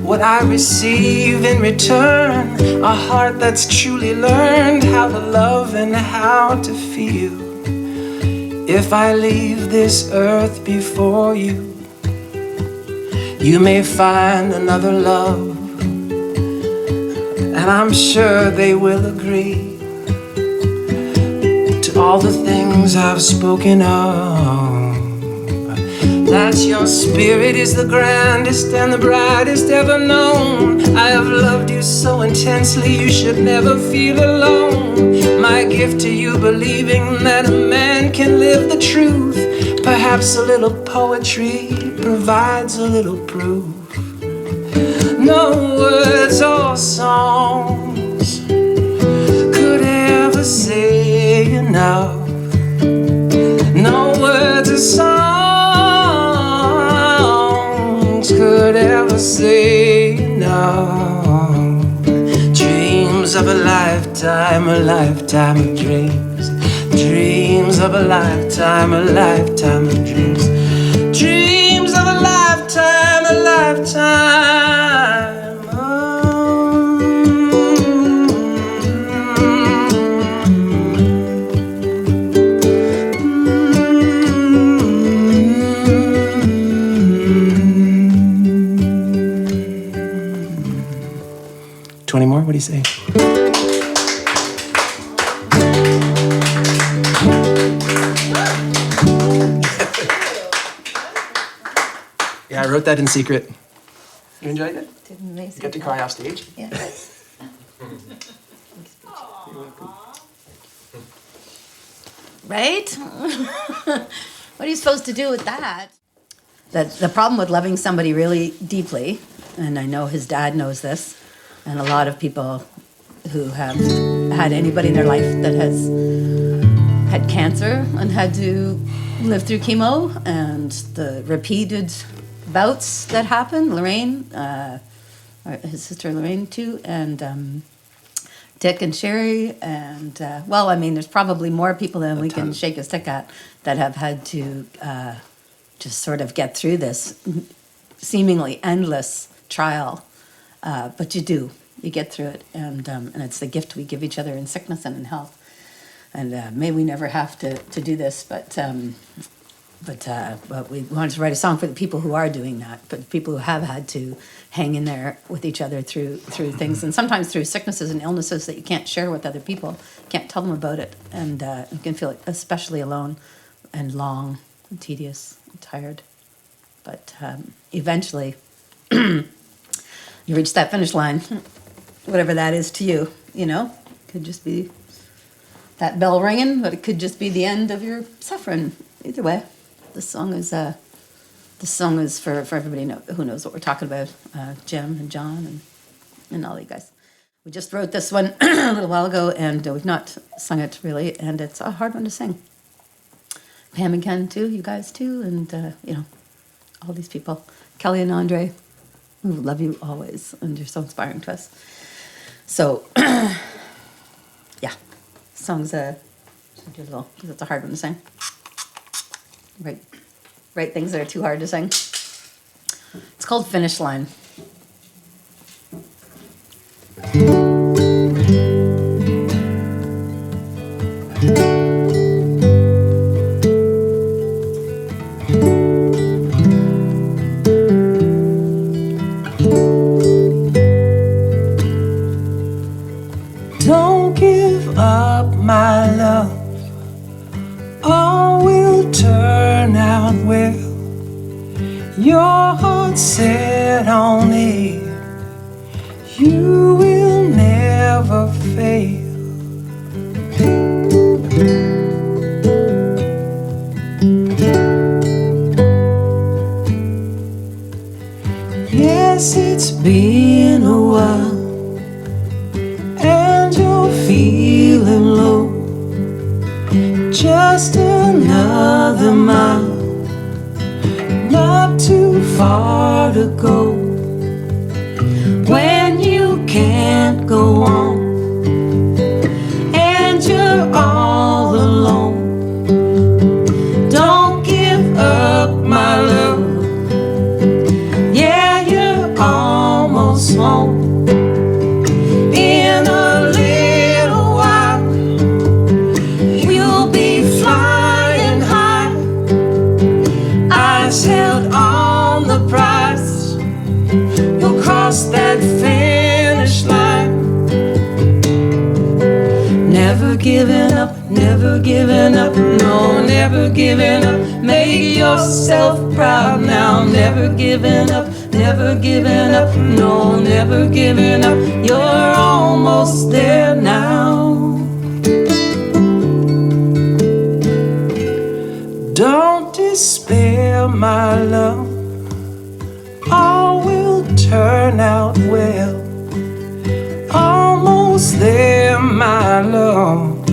what I receive in return, a heart that's truly learned how to love and how to feel. If I leave this earth before you, you may find another love, and I'm sure they will agree to all the things I've spoken of. That your spirit is the grandest and the brightest ever known. I have loved you so intensely, you should never feel alone. My gift to you, believing that a man can live the truth. Perhaps a little poetry provides a little proof. No words or songs could ever say enough. No words or songs could ever say enough. Dreams of a lifetime of dreams. Dreams of a lifetime of dreams. Dreams of a lifetime of $20 more? What do you say? Yeah, I wrote that in secret. You enjoyed it? Did amazing. You got to cry off stage? Yeah. Right? What are you supposed to do with that? The problem with loving somebody really deeply, and I know his dad knows this, and a lot of people who have had anybody in their life that has had cancer and had to live through chemo and the repeated bouts that happen, Lorraine, his sister Lorraine too, and Dick and Sherry, and well, I mean, there's probably more people than we can shake a stick at that have had to just sort of get through this seemingly endless trial, but you get through it, and it's the gift we give each other in sickness and in health. And may we never have to do this, but we wanted to write a song for the people who are doing that, but the people who have had to hang in there with each other through things, and sometimes through sicknesses and illnesses that you can't share with other people, can't tell them about it, and you can feel especially alone and long and tedious and tired. But eventually, you reach that finish line, whatever that is to you, you know? Could just be that bell ringing, but it could just be the end of your suffering. Either way, this song is for everybody who knows what we're talking about. Jim and John and all you guys. We just wrote this one a little while ago, and we've not sung it really, and it's a hard one to sing. Pam and Ken too, you guys too, and you know, all these people. Kelly and Andre, we love you always, and you're so inspiring to us. So, yeah, song's do a little, because it's a hard one to sing. Write things that are too hard to sing. It's called Finish Line. Don't give up, my love. All will turn out well. Your heart's set on it. You will never fail. Yes, it's been a while, and you're feeling low. Just another mile, not too far to go. When you can't go on, and you're almost home. In a little while, we'll be flying high, eyes held on the prize. You'll cross that finish line. Never giving up, never giving up, no, never giving up. Make yourself proud now, never giving up, never giving up, no, never giving up. You're almost there now. Don't despair, my love, all will turn out well. Almost there, my love,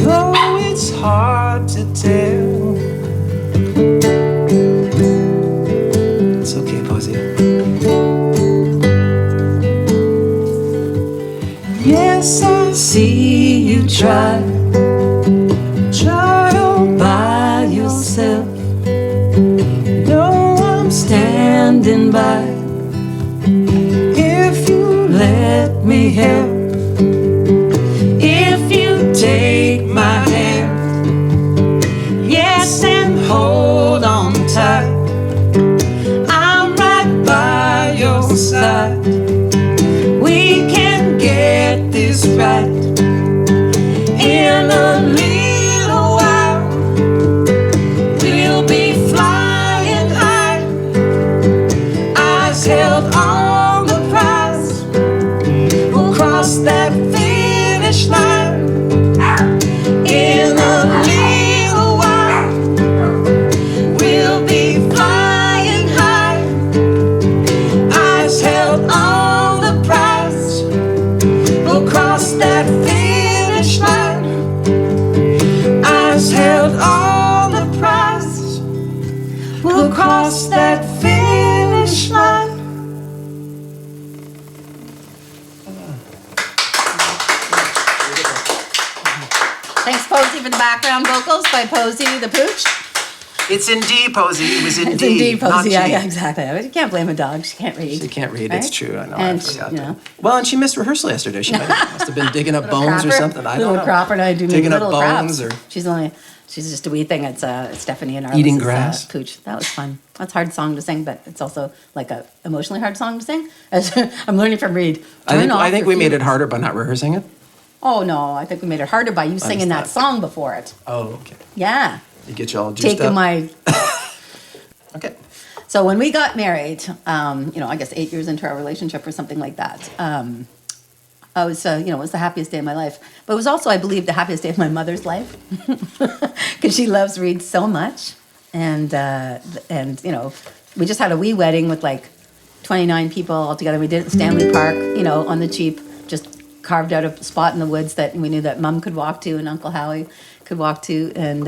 though it's hard to tell. It's okay, Posey. Yes, I see you try all by yourself. No, I'm standing by. If you let me help, if you take my hand, yes, and hold on tight, I'm right by your side. We can get this right. In a little while, we'll be flying high, eyes held on the prize. We'll cross that finish line. In a little while, we'll be flying high, eyes held on the prize. We'll cross that finish line, eyes held on the prize. We'll cross that finish line. Thanks, Posey, for the background vocals by Posey the Pooch. It's in D, Posey. It was in It's D. indeed not Posey, G. yeah, exactly. I mean, you can't blame a dog. She can't read. She can't read. right? It's true. I know. And I forgot. you know. Well, and she missed rehearsal yesterday. She must have been digging up bones or Cropper. something. I don't Little know. Cropper and I do Digging up little bones craps. or She's just a wee thing. It's Stephanie and our Eating grass. Pooch. That was fun. That's a hard song to sing, but it's also like a emotionally hard song to sing. As I'm learning from Reid. I think we made it harder by not rehearsing it. Oh no, I think we made it harder by you singing that song before it. Oh, okay. Yeah, You get you all juiced taking up. my. Okay. So when we got married, I guess 8 years into our relationship or something like that, I was, it was the happiest day of my life. But it was also, I believe, the happiest day of my mother's life because she loves Reid so much, and we just had a wee wedding with like 29 people all together. We did it at Stanley Park, on the cheap, just carved out a spot in the woods that we knew that Mum could walk to and Uncle Howie could walk to, and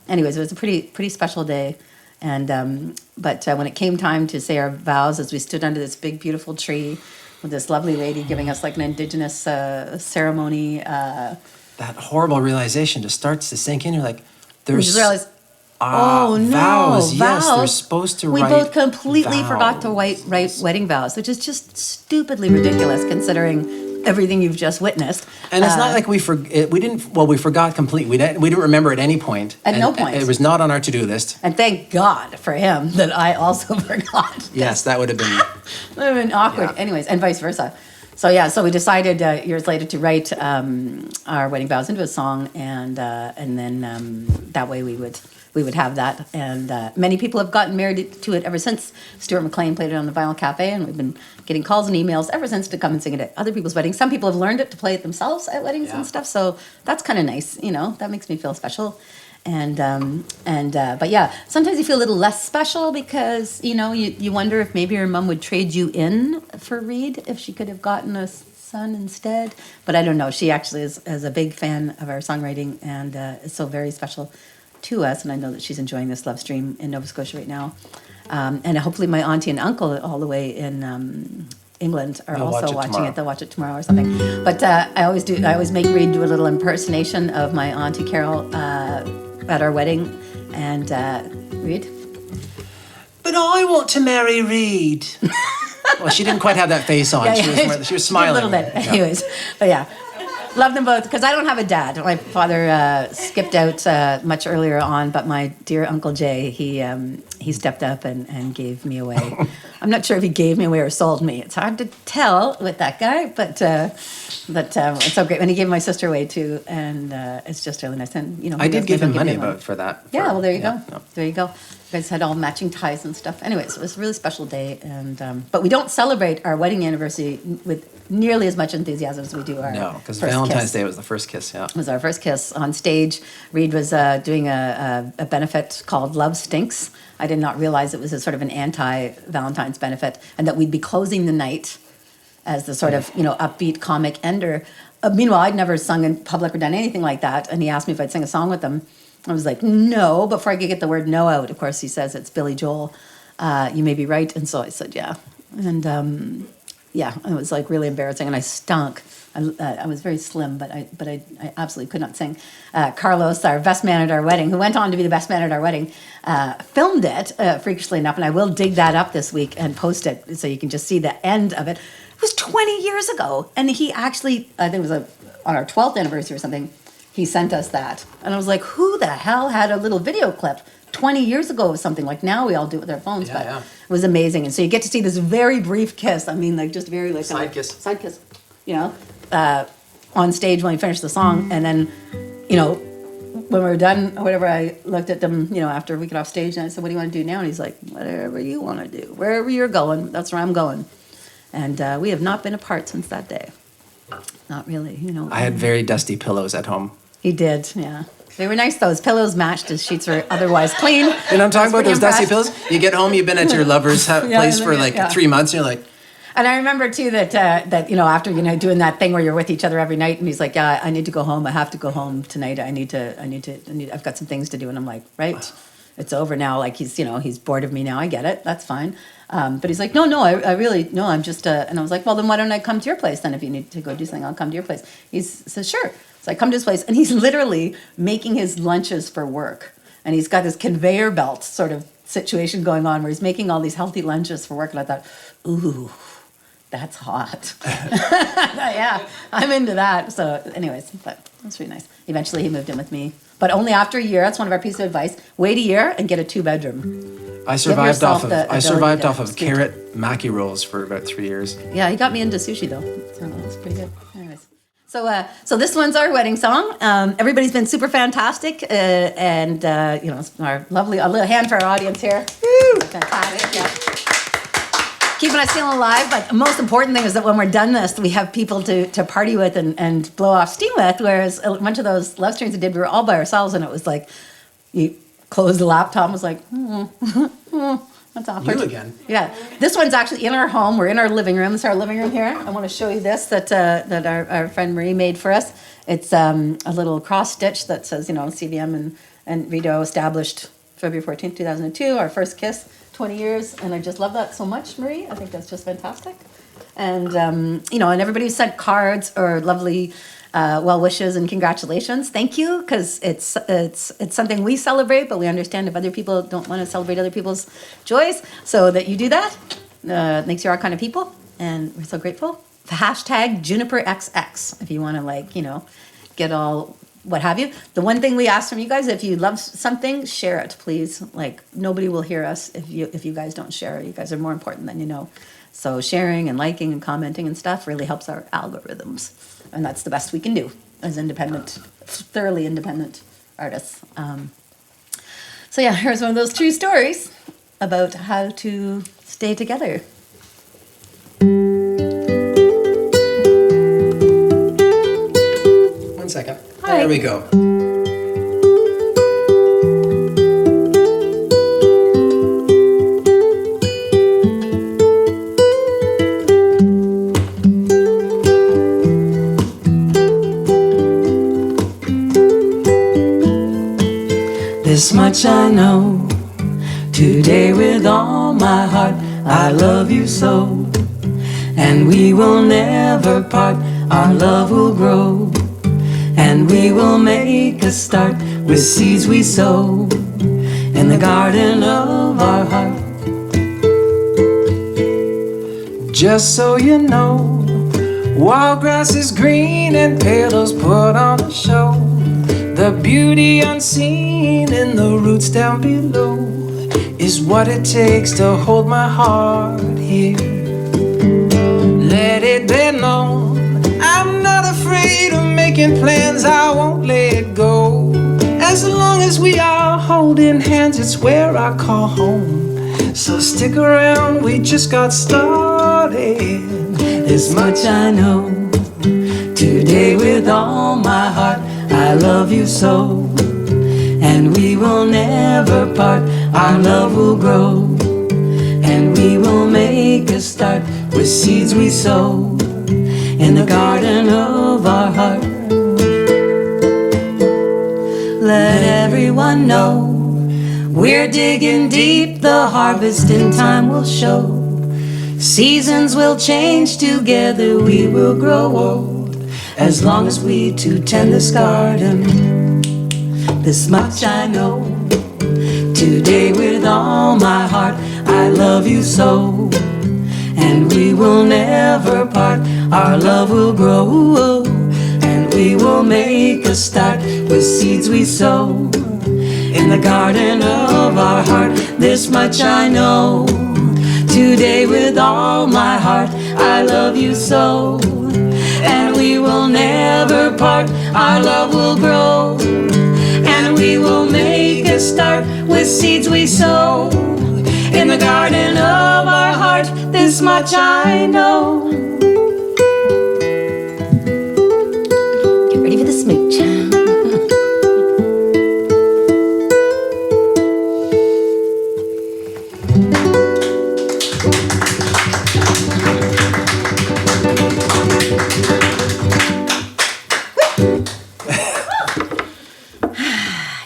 anyways, it was a pretty special day. And but when it came time to say our vows, as we stood under this big, beautiful tree with this lovely lady giving us like an indigenous ceremony, That horrible realization just starts to sink in. You're like, we there's just realized, oh no, vows. Yes, they're vows. supposed to We write both completely forgot to vows. write wedding vows, which is just stupidly ridiculous considering everything you've just witnessed. And it's not like we forgot completely. We didn't remember at any point. At no And point. It was not on our to-do list. And thank God for him that I also forgot. Yes, that would have been. It would have been awkward. Yeah. Anyways, and vice versa. So we decided years later to write our wedding vows into a song, and then that way we would have that. And many people have gotten married to it ever since. Stuart McLean played it on the Vinyl Cafe, and we've been getting calls and emails ever since to come and sing it at other people's weddings. Some people have learned it to play it themselves at weddings and stuff. So that's kind of nice. That makes me feel special. But yeah, sometimes you feel a little less special because you wonder if maybe your mom would trade you in for Reid if she could have gotten a son instead. But I don't know. She actually is a big fan of our songwriting and is so very special to us. And I know that she's enjoying this Lovestream in Nova Scotia right now. And hopefully my auntie and uncle all the way in England are They'll also watch it watching tomorrow. it. They'll watch it tomorrow or something. But I always make Reid do a little impersonation of my auntie Carol at our wedding. And Reid? But I want to marry Reid. Well, she didn't quite have that face on. She was smiling. A little bit, Yeah. anyways. But yeah, love them both because I don't have a dad. My father skipped out much earlier on, but my dear Uncle Jay, he stepped up and gave me away. I'm not sure if he gave me away or sold me. It's hard to tell with that guy, but it's so great. And he gave my sister away too, and it's just really nice. And you know, I did give him money for that. Yeah, well, there you go. Yeah. There you go. You guys had all matching ties and stuff. Anyways, it was a really special day, and but we don't celebrate our wedding anniversary with nearly as much enthusiasm as we do our No, because first Valentine's kiss. Day was the first kiss. Yeah. It was our first kiss on stage. Reid was doing a benefit called Love Stinks. I did not realize it was a sort of an anti-Valentine's benefit, and that we'd be closing the night as the sort of, you know, upbeat comic ender. Meanwhile, I'd never sung in public or done anything like that, and he asked me if I'd sing a song with him. I was like, no. Before I could get the word no out, of course, he says it's Billy Joel. You may be right. And so I said, yeah. And yeah, it was like really embarrassing, and I stunk. I was very slim, but I absolutely could not sing. Carlos, our best man at our wedding, who went on to be the best man at our wedding, filmed it, freakishly enough, and I will dig that up this week and post it so you can just see the end of it. It was 20 years ago, and he actually, I think it was on our 12th anniversary or something, he sent us that. And I was like, who the hell had a little video clip 20 years ago of something? Like now we all do it with our phones, but it was amazing. And so you get to see this very brief kiss. I mean, like just very like Side kiss. Side kiss, you know, on stage when we finished the song. And then, you know, when we were done or whatever, I looked at them, you know, after we got off stage and I said, what do you want to do now? And he's like, whatever you want to do, wherever you're going, that's where I'm going. And we have not been apart since that day. Not really, you know. I had very dusty pillows at home. He did, yeah. They were nice, though. His pillows matched. His sheets were otherwise clean. You know, I'm talking about those dusty impressed. pillows. You get home, you've been at your lover's place for like 3 months, and you're like, And I remember too that you know, after, you know, doing that thing where you're with each other every night, and he's like, yeah, I need to go home. I have to go home tonight. I've got some things to do. And I'm like, right, it's over now. Like he's bored of me now. I get it. That's fine. But he's like, no, I really, no, I'm just, and I was like, well, then why don't I come to your place then? If you need to go do something, I'll come to your place. He says, sure. So I come to his place, and he's literally making his lunches for work. And he's got this conveyor belt sort of situation going on where he's making all these healthy lunches for work. And I thought, ooh, that's hot. Yeah, I'm into that. So anyways, but that's really nice. Eventually he moved in with me, but only after a year. That's one of our pieces of advice. Wait a year and get a 2-bedroom. I survived off yourself of carrot maki rolls for about 3 years. Yeah, he got me into sushi though. So that's pretty good. Anyways. So this one's our wedding song. Everybody's been super fantastic, and you know, our lovely, a little hand for our audience here. Woo! Fantastic, yeah. Keeping us feeling alive, but the most important thing is that when we're done this, we have people to party with and blow off steam with, whereas a bunch of those love streams we did, we were all by ourselves, and it was like, you closed the laptop and was like, that's awkward. You again. Yeah. This one's actually in our home. We're in our living room. This is our living room here. I want to show you this that our friend Marie made for us. It's a little cross stitch that says, you know, CVM and Reido established February 14th, 2002, our first kiss, 20 years. And I just love that so much, Marie. I think that's just fantastic. And, you know, and everybody who sent cards or lovely well wishes and congratulations. Thank you, because it's something we celebrate, but we understand if other people don't want to celebrate other people's joys, so that you do that makes you our kind of people, and we're so grateful. The hashtag JUNIPERXX if you want to, like, you know, get all what have you. The one thing we ask from you guys, if you love something, share it, please. Like, nobody will hear us if you guys don't share it. You guys are more important than you know. So sharing and liking and commenting and stuff really helps our algorithms. And that's the best we can do as independent, thoroughly independent artists. So yeah, here's one of those true stories about how to stay together. 1 second. Hi. There we go. This much I know, today with all my heart, I love you so. And we will never part, our love will grow. And we will make a start with seeds we sow in the garden of our heart. Just so you know, wild grass is green and petals put on a show. The beauty unseen in the roots down below is what it takes to hold my heart here. Let it be known, I'm not afraid of making plans, I won't let go. As long as we are holding hands, it's where I call home. So stick around, we just got started. This much I know, today with all my heart, I love you so. And we will never part, our love will grow. And we will make a start with seeds we sow in the garden of our heart. Let everyone know we're digging deep, the harvest in time will show. Seasons will change, together we will grow old. As long as we two tend this garden, this much I know. Today with all my heart, I love you so. And we will never part, our love will grow. And we will make a start with seeds we sow in the garden of our heart. This much I know, today with all my heart, I love you so. And we will never part, our love will grow. And we will make a start with seeds we sow in the garden of our heart. This much I know. Get ready for the smooch.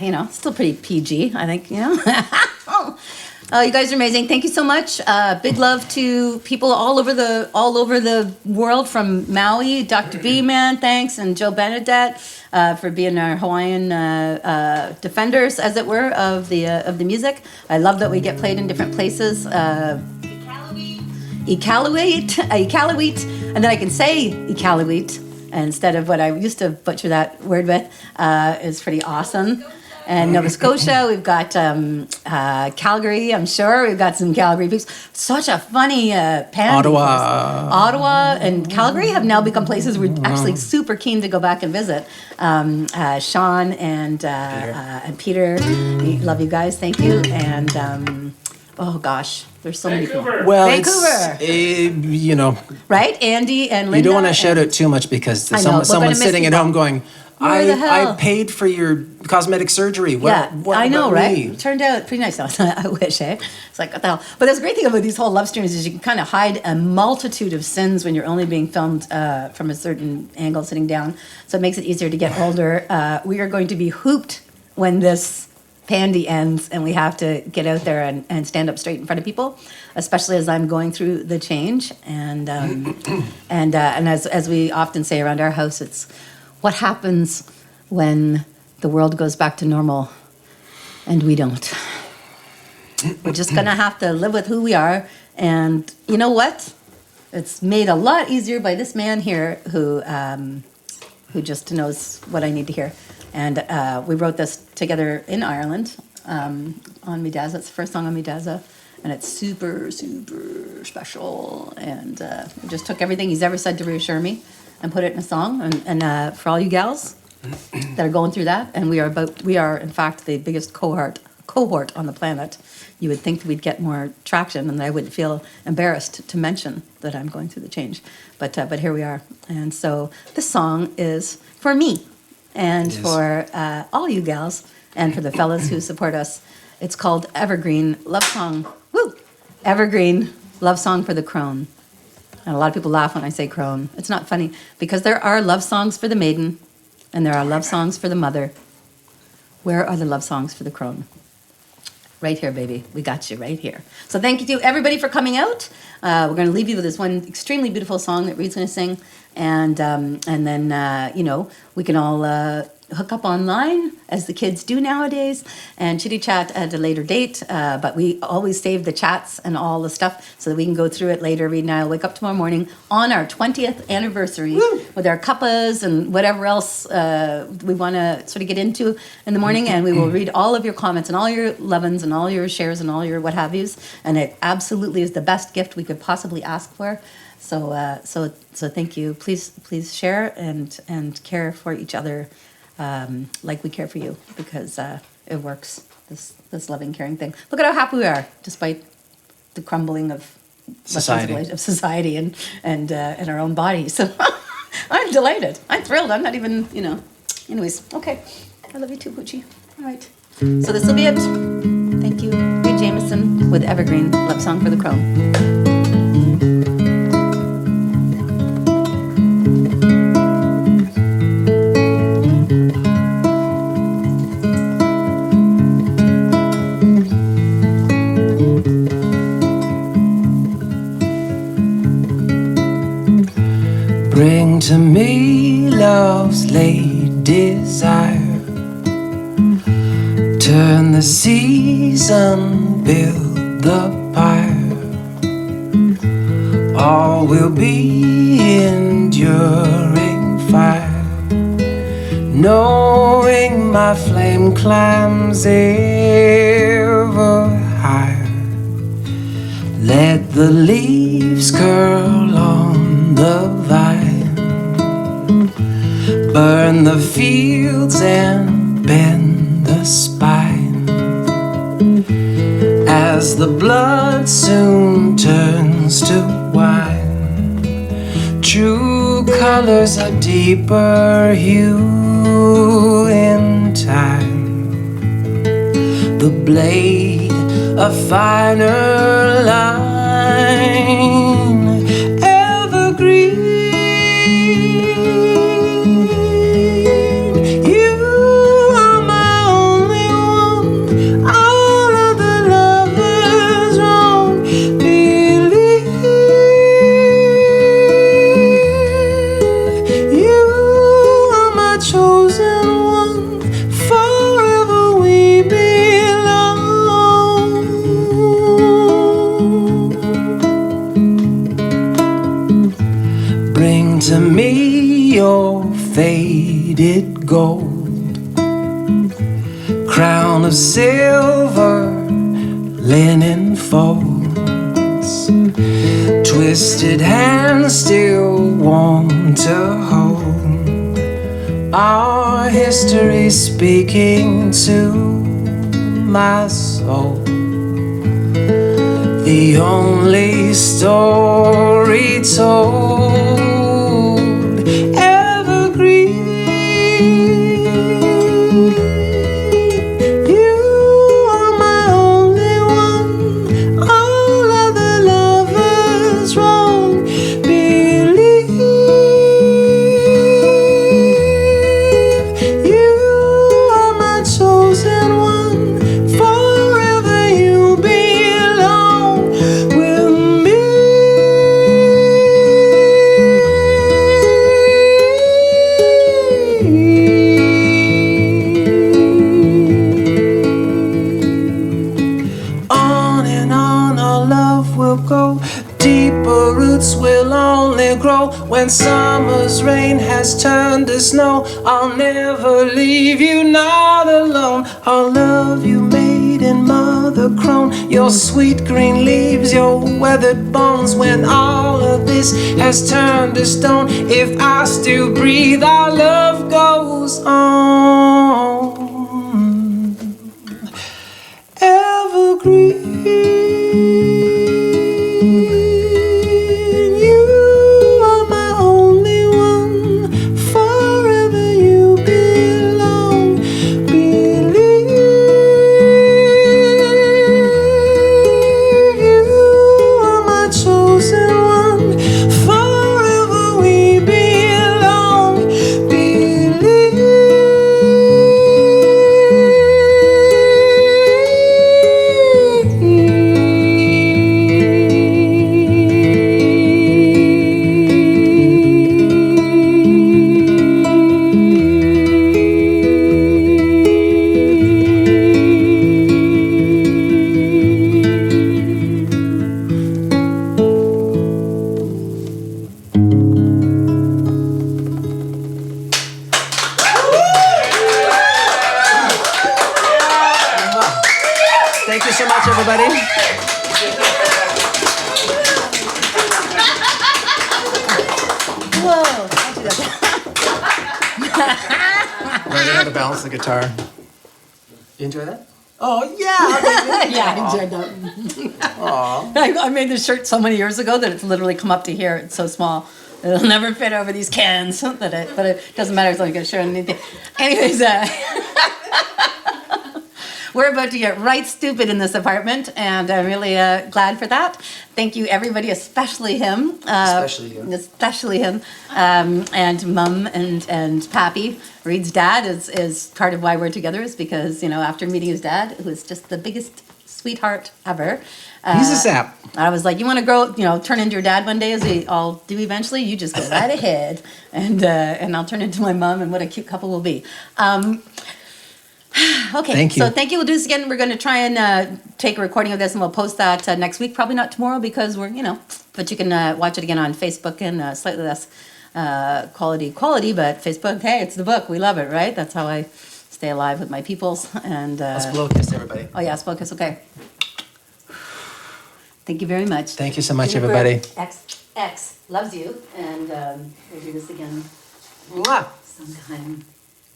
You know, still pretty PG, I think, you know. You guys are amazing. Thank you so much. Big love to people all over the world, from Maui, Dr. B, man, thanks, and Joe Benedette for being our Hawaiian defenders, as it were, of the music. I love that we get played in different places. Iqaluit, and then I can say Iqaluit instead of what I used to butcher that word with. Is pretty awesome. And Nova Scotia, we've got Calgary, I'm sure. We've got some Calgary people. Such a funny panel. Ottawa and Calgary have now become places we're actually super keen to go back and visit. Sean and Peter, we love you guys, thank you. And oh gosh, there's so many people. Well, Vancouver. You know, Right? Andy and Linda. you don't want to shout out too much because I know, we're gonna someone's miss sitting at people. home going, Where the hell? I paid for your cosmetic surgery. Yeah, I know, about right? me? Turned out pretty nice. I wish, eh? It's like, what the hell? But that's the great thing about these whole love streams is you can kind of hide a multitude of sins when you're only being filmed from a certain angle sitting down. So it makes it easier to get older. We are going to be hooped when this pandy ends and we have to get out there and stand up straight in front of people, especially as I'm going through the change. And as we often say around our house, it's what happens when the world goes back to normal and we don't. We're just gonna have to live with who we are. And you know what? It's made a lot easier by this man here who just knows what I need to hear. And we wrote this together in Ireland on Midaza. It's the first song on Midaza. And it's super, super special. And we just took everything he's ever said to reassure me and put it in a song. And for all you gals that are going through that, and we are in fact the biggest cohort on the planet. You would think that we'd get more traction, and I wouldn't feel embarrassed to mention that I'm going through the change. But here we are, and so this song is for me, and for all you gals, and for the fellas who support us. It's called Evergreen Love Song. Woo! Evergreen Love Song for the Crone. And a lot of people laugh when I say crone. It's not funny, because there are love songs for the maiden, and there are love songs for the mother. Where are the love songs for the crone? Right here, baby. We got you right here. So thank you to everybody for coming out. We're going to leave you with this one extremely beautiful song that Reed's going to sing. And then, we can all hook up online, as the kids do nowadays, and chitty chat at a later date. But we always save the chats and all the stuff so that we can go through it later. Reed and I will wake up tomorrow morning on our 20th anniversary with our cuppas and whatever else we want to sort of get into in the morning, and we will read all of your comments and all your lovin's and all your shares and all your what have yous. And it absolutely is the best gift we could possibly ask for. So thank you. Please share and care for each other. Like we care for you, because it works, this loving, caring thing. Look at how happy we are, despite the crumbling of society and our own bodies. So I'm delighted. I'm thrilled. I'm not even, anyways. Okay. I love you too, Poochie. All right. So this will be it. Thank you. Reid Jamieson with Evergreen, Love Song for the Crone. Bring to me love's late desire. Turn the season, build the pyre. All will be enduring fire, knowing my flame climbs ever higher. Let the leaves curl on the vine, burn the fields and bend the spine, as the blood soon turns to wine. True colors a deeper hue in time, the blade a finer line, evergreen. You are my only one, all of the lovers wrong believe. You are my chosen one, forever we belong. Bring to me your faded gold, crown of silver, linen folds, twisted hands still warm to hold, our history speaking to my soul, the only story told, evergreen. You are my only one, all of the lovers wrong believe. You are my chosen one, forever you belong with me. On and on our love will go, deeper roots will only grow. When summer's rain has turned to snow, I'll never leave you, not alone. I'll love you, maiden mother crone, your sweet green leaves, your weathered bones. When all of this has turned to stone, if I still breathe, our love goes on. Evergreen. You are my only one, forever you belong. Believe you are my chosen one, forever we belong. Believe. everybody. Whoa. Learning how to balance the guitar. You enjoy that? Oh, yeah. Yeah, I enjoyed that. I made this shirt so many years ago that it's literally come up to here. It's so small. It'll never fit over these cans. But it doesn't matter as long as I can show anything. Anyways, we're about to get right stupid in this apartment, and I'm really glad for that. Thank you, everybody, especially him. Especially you. Especially him. And Mum and Pappy. Reed's dad is part of why we're together, is because, after meeting his dad, who is just the biggest sweetheart ever. He's a sap. I was like, you want to grow, turn into your dad one day, as we all do eventually. You just go right ahead, and I'll turn into my mom, and what a cute couple we'll be. Okay, Thank you. So thank you. We'll do this again. We're going to try and take a recording of this, and we'll post that next week. Probably not tomorrow because we're, but you can watch it again on Facebook and slightly less quality. But Facebook, hey, it's the book. We love it, right? That's how I stay alive with my peoples. And Let's blow a kiss, everybody. oh yeah, focus. Okay. Thank you very much. Thank you so much, everybody. XX loves you, and we'll do this again Mwah. sometime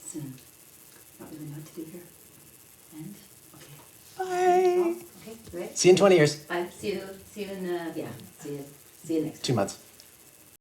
soon. Not really know what to do here. And okay. Bye. Okay, great. See you in 20 years. Bye. See you in see you next. 2 months.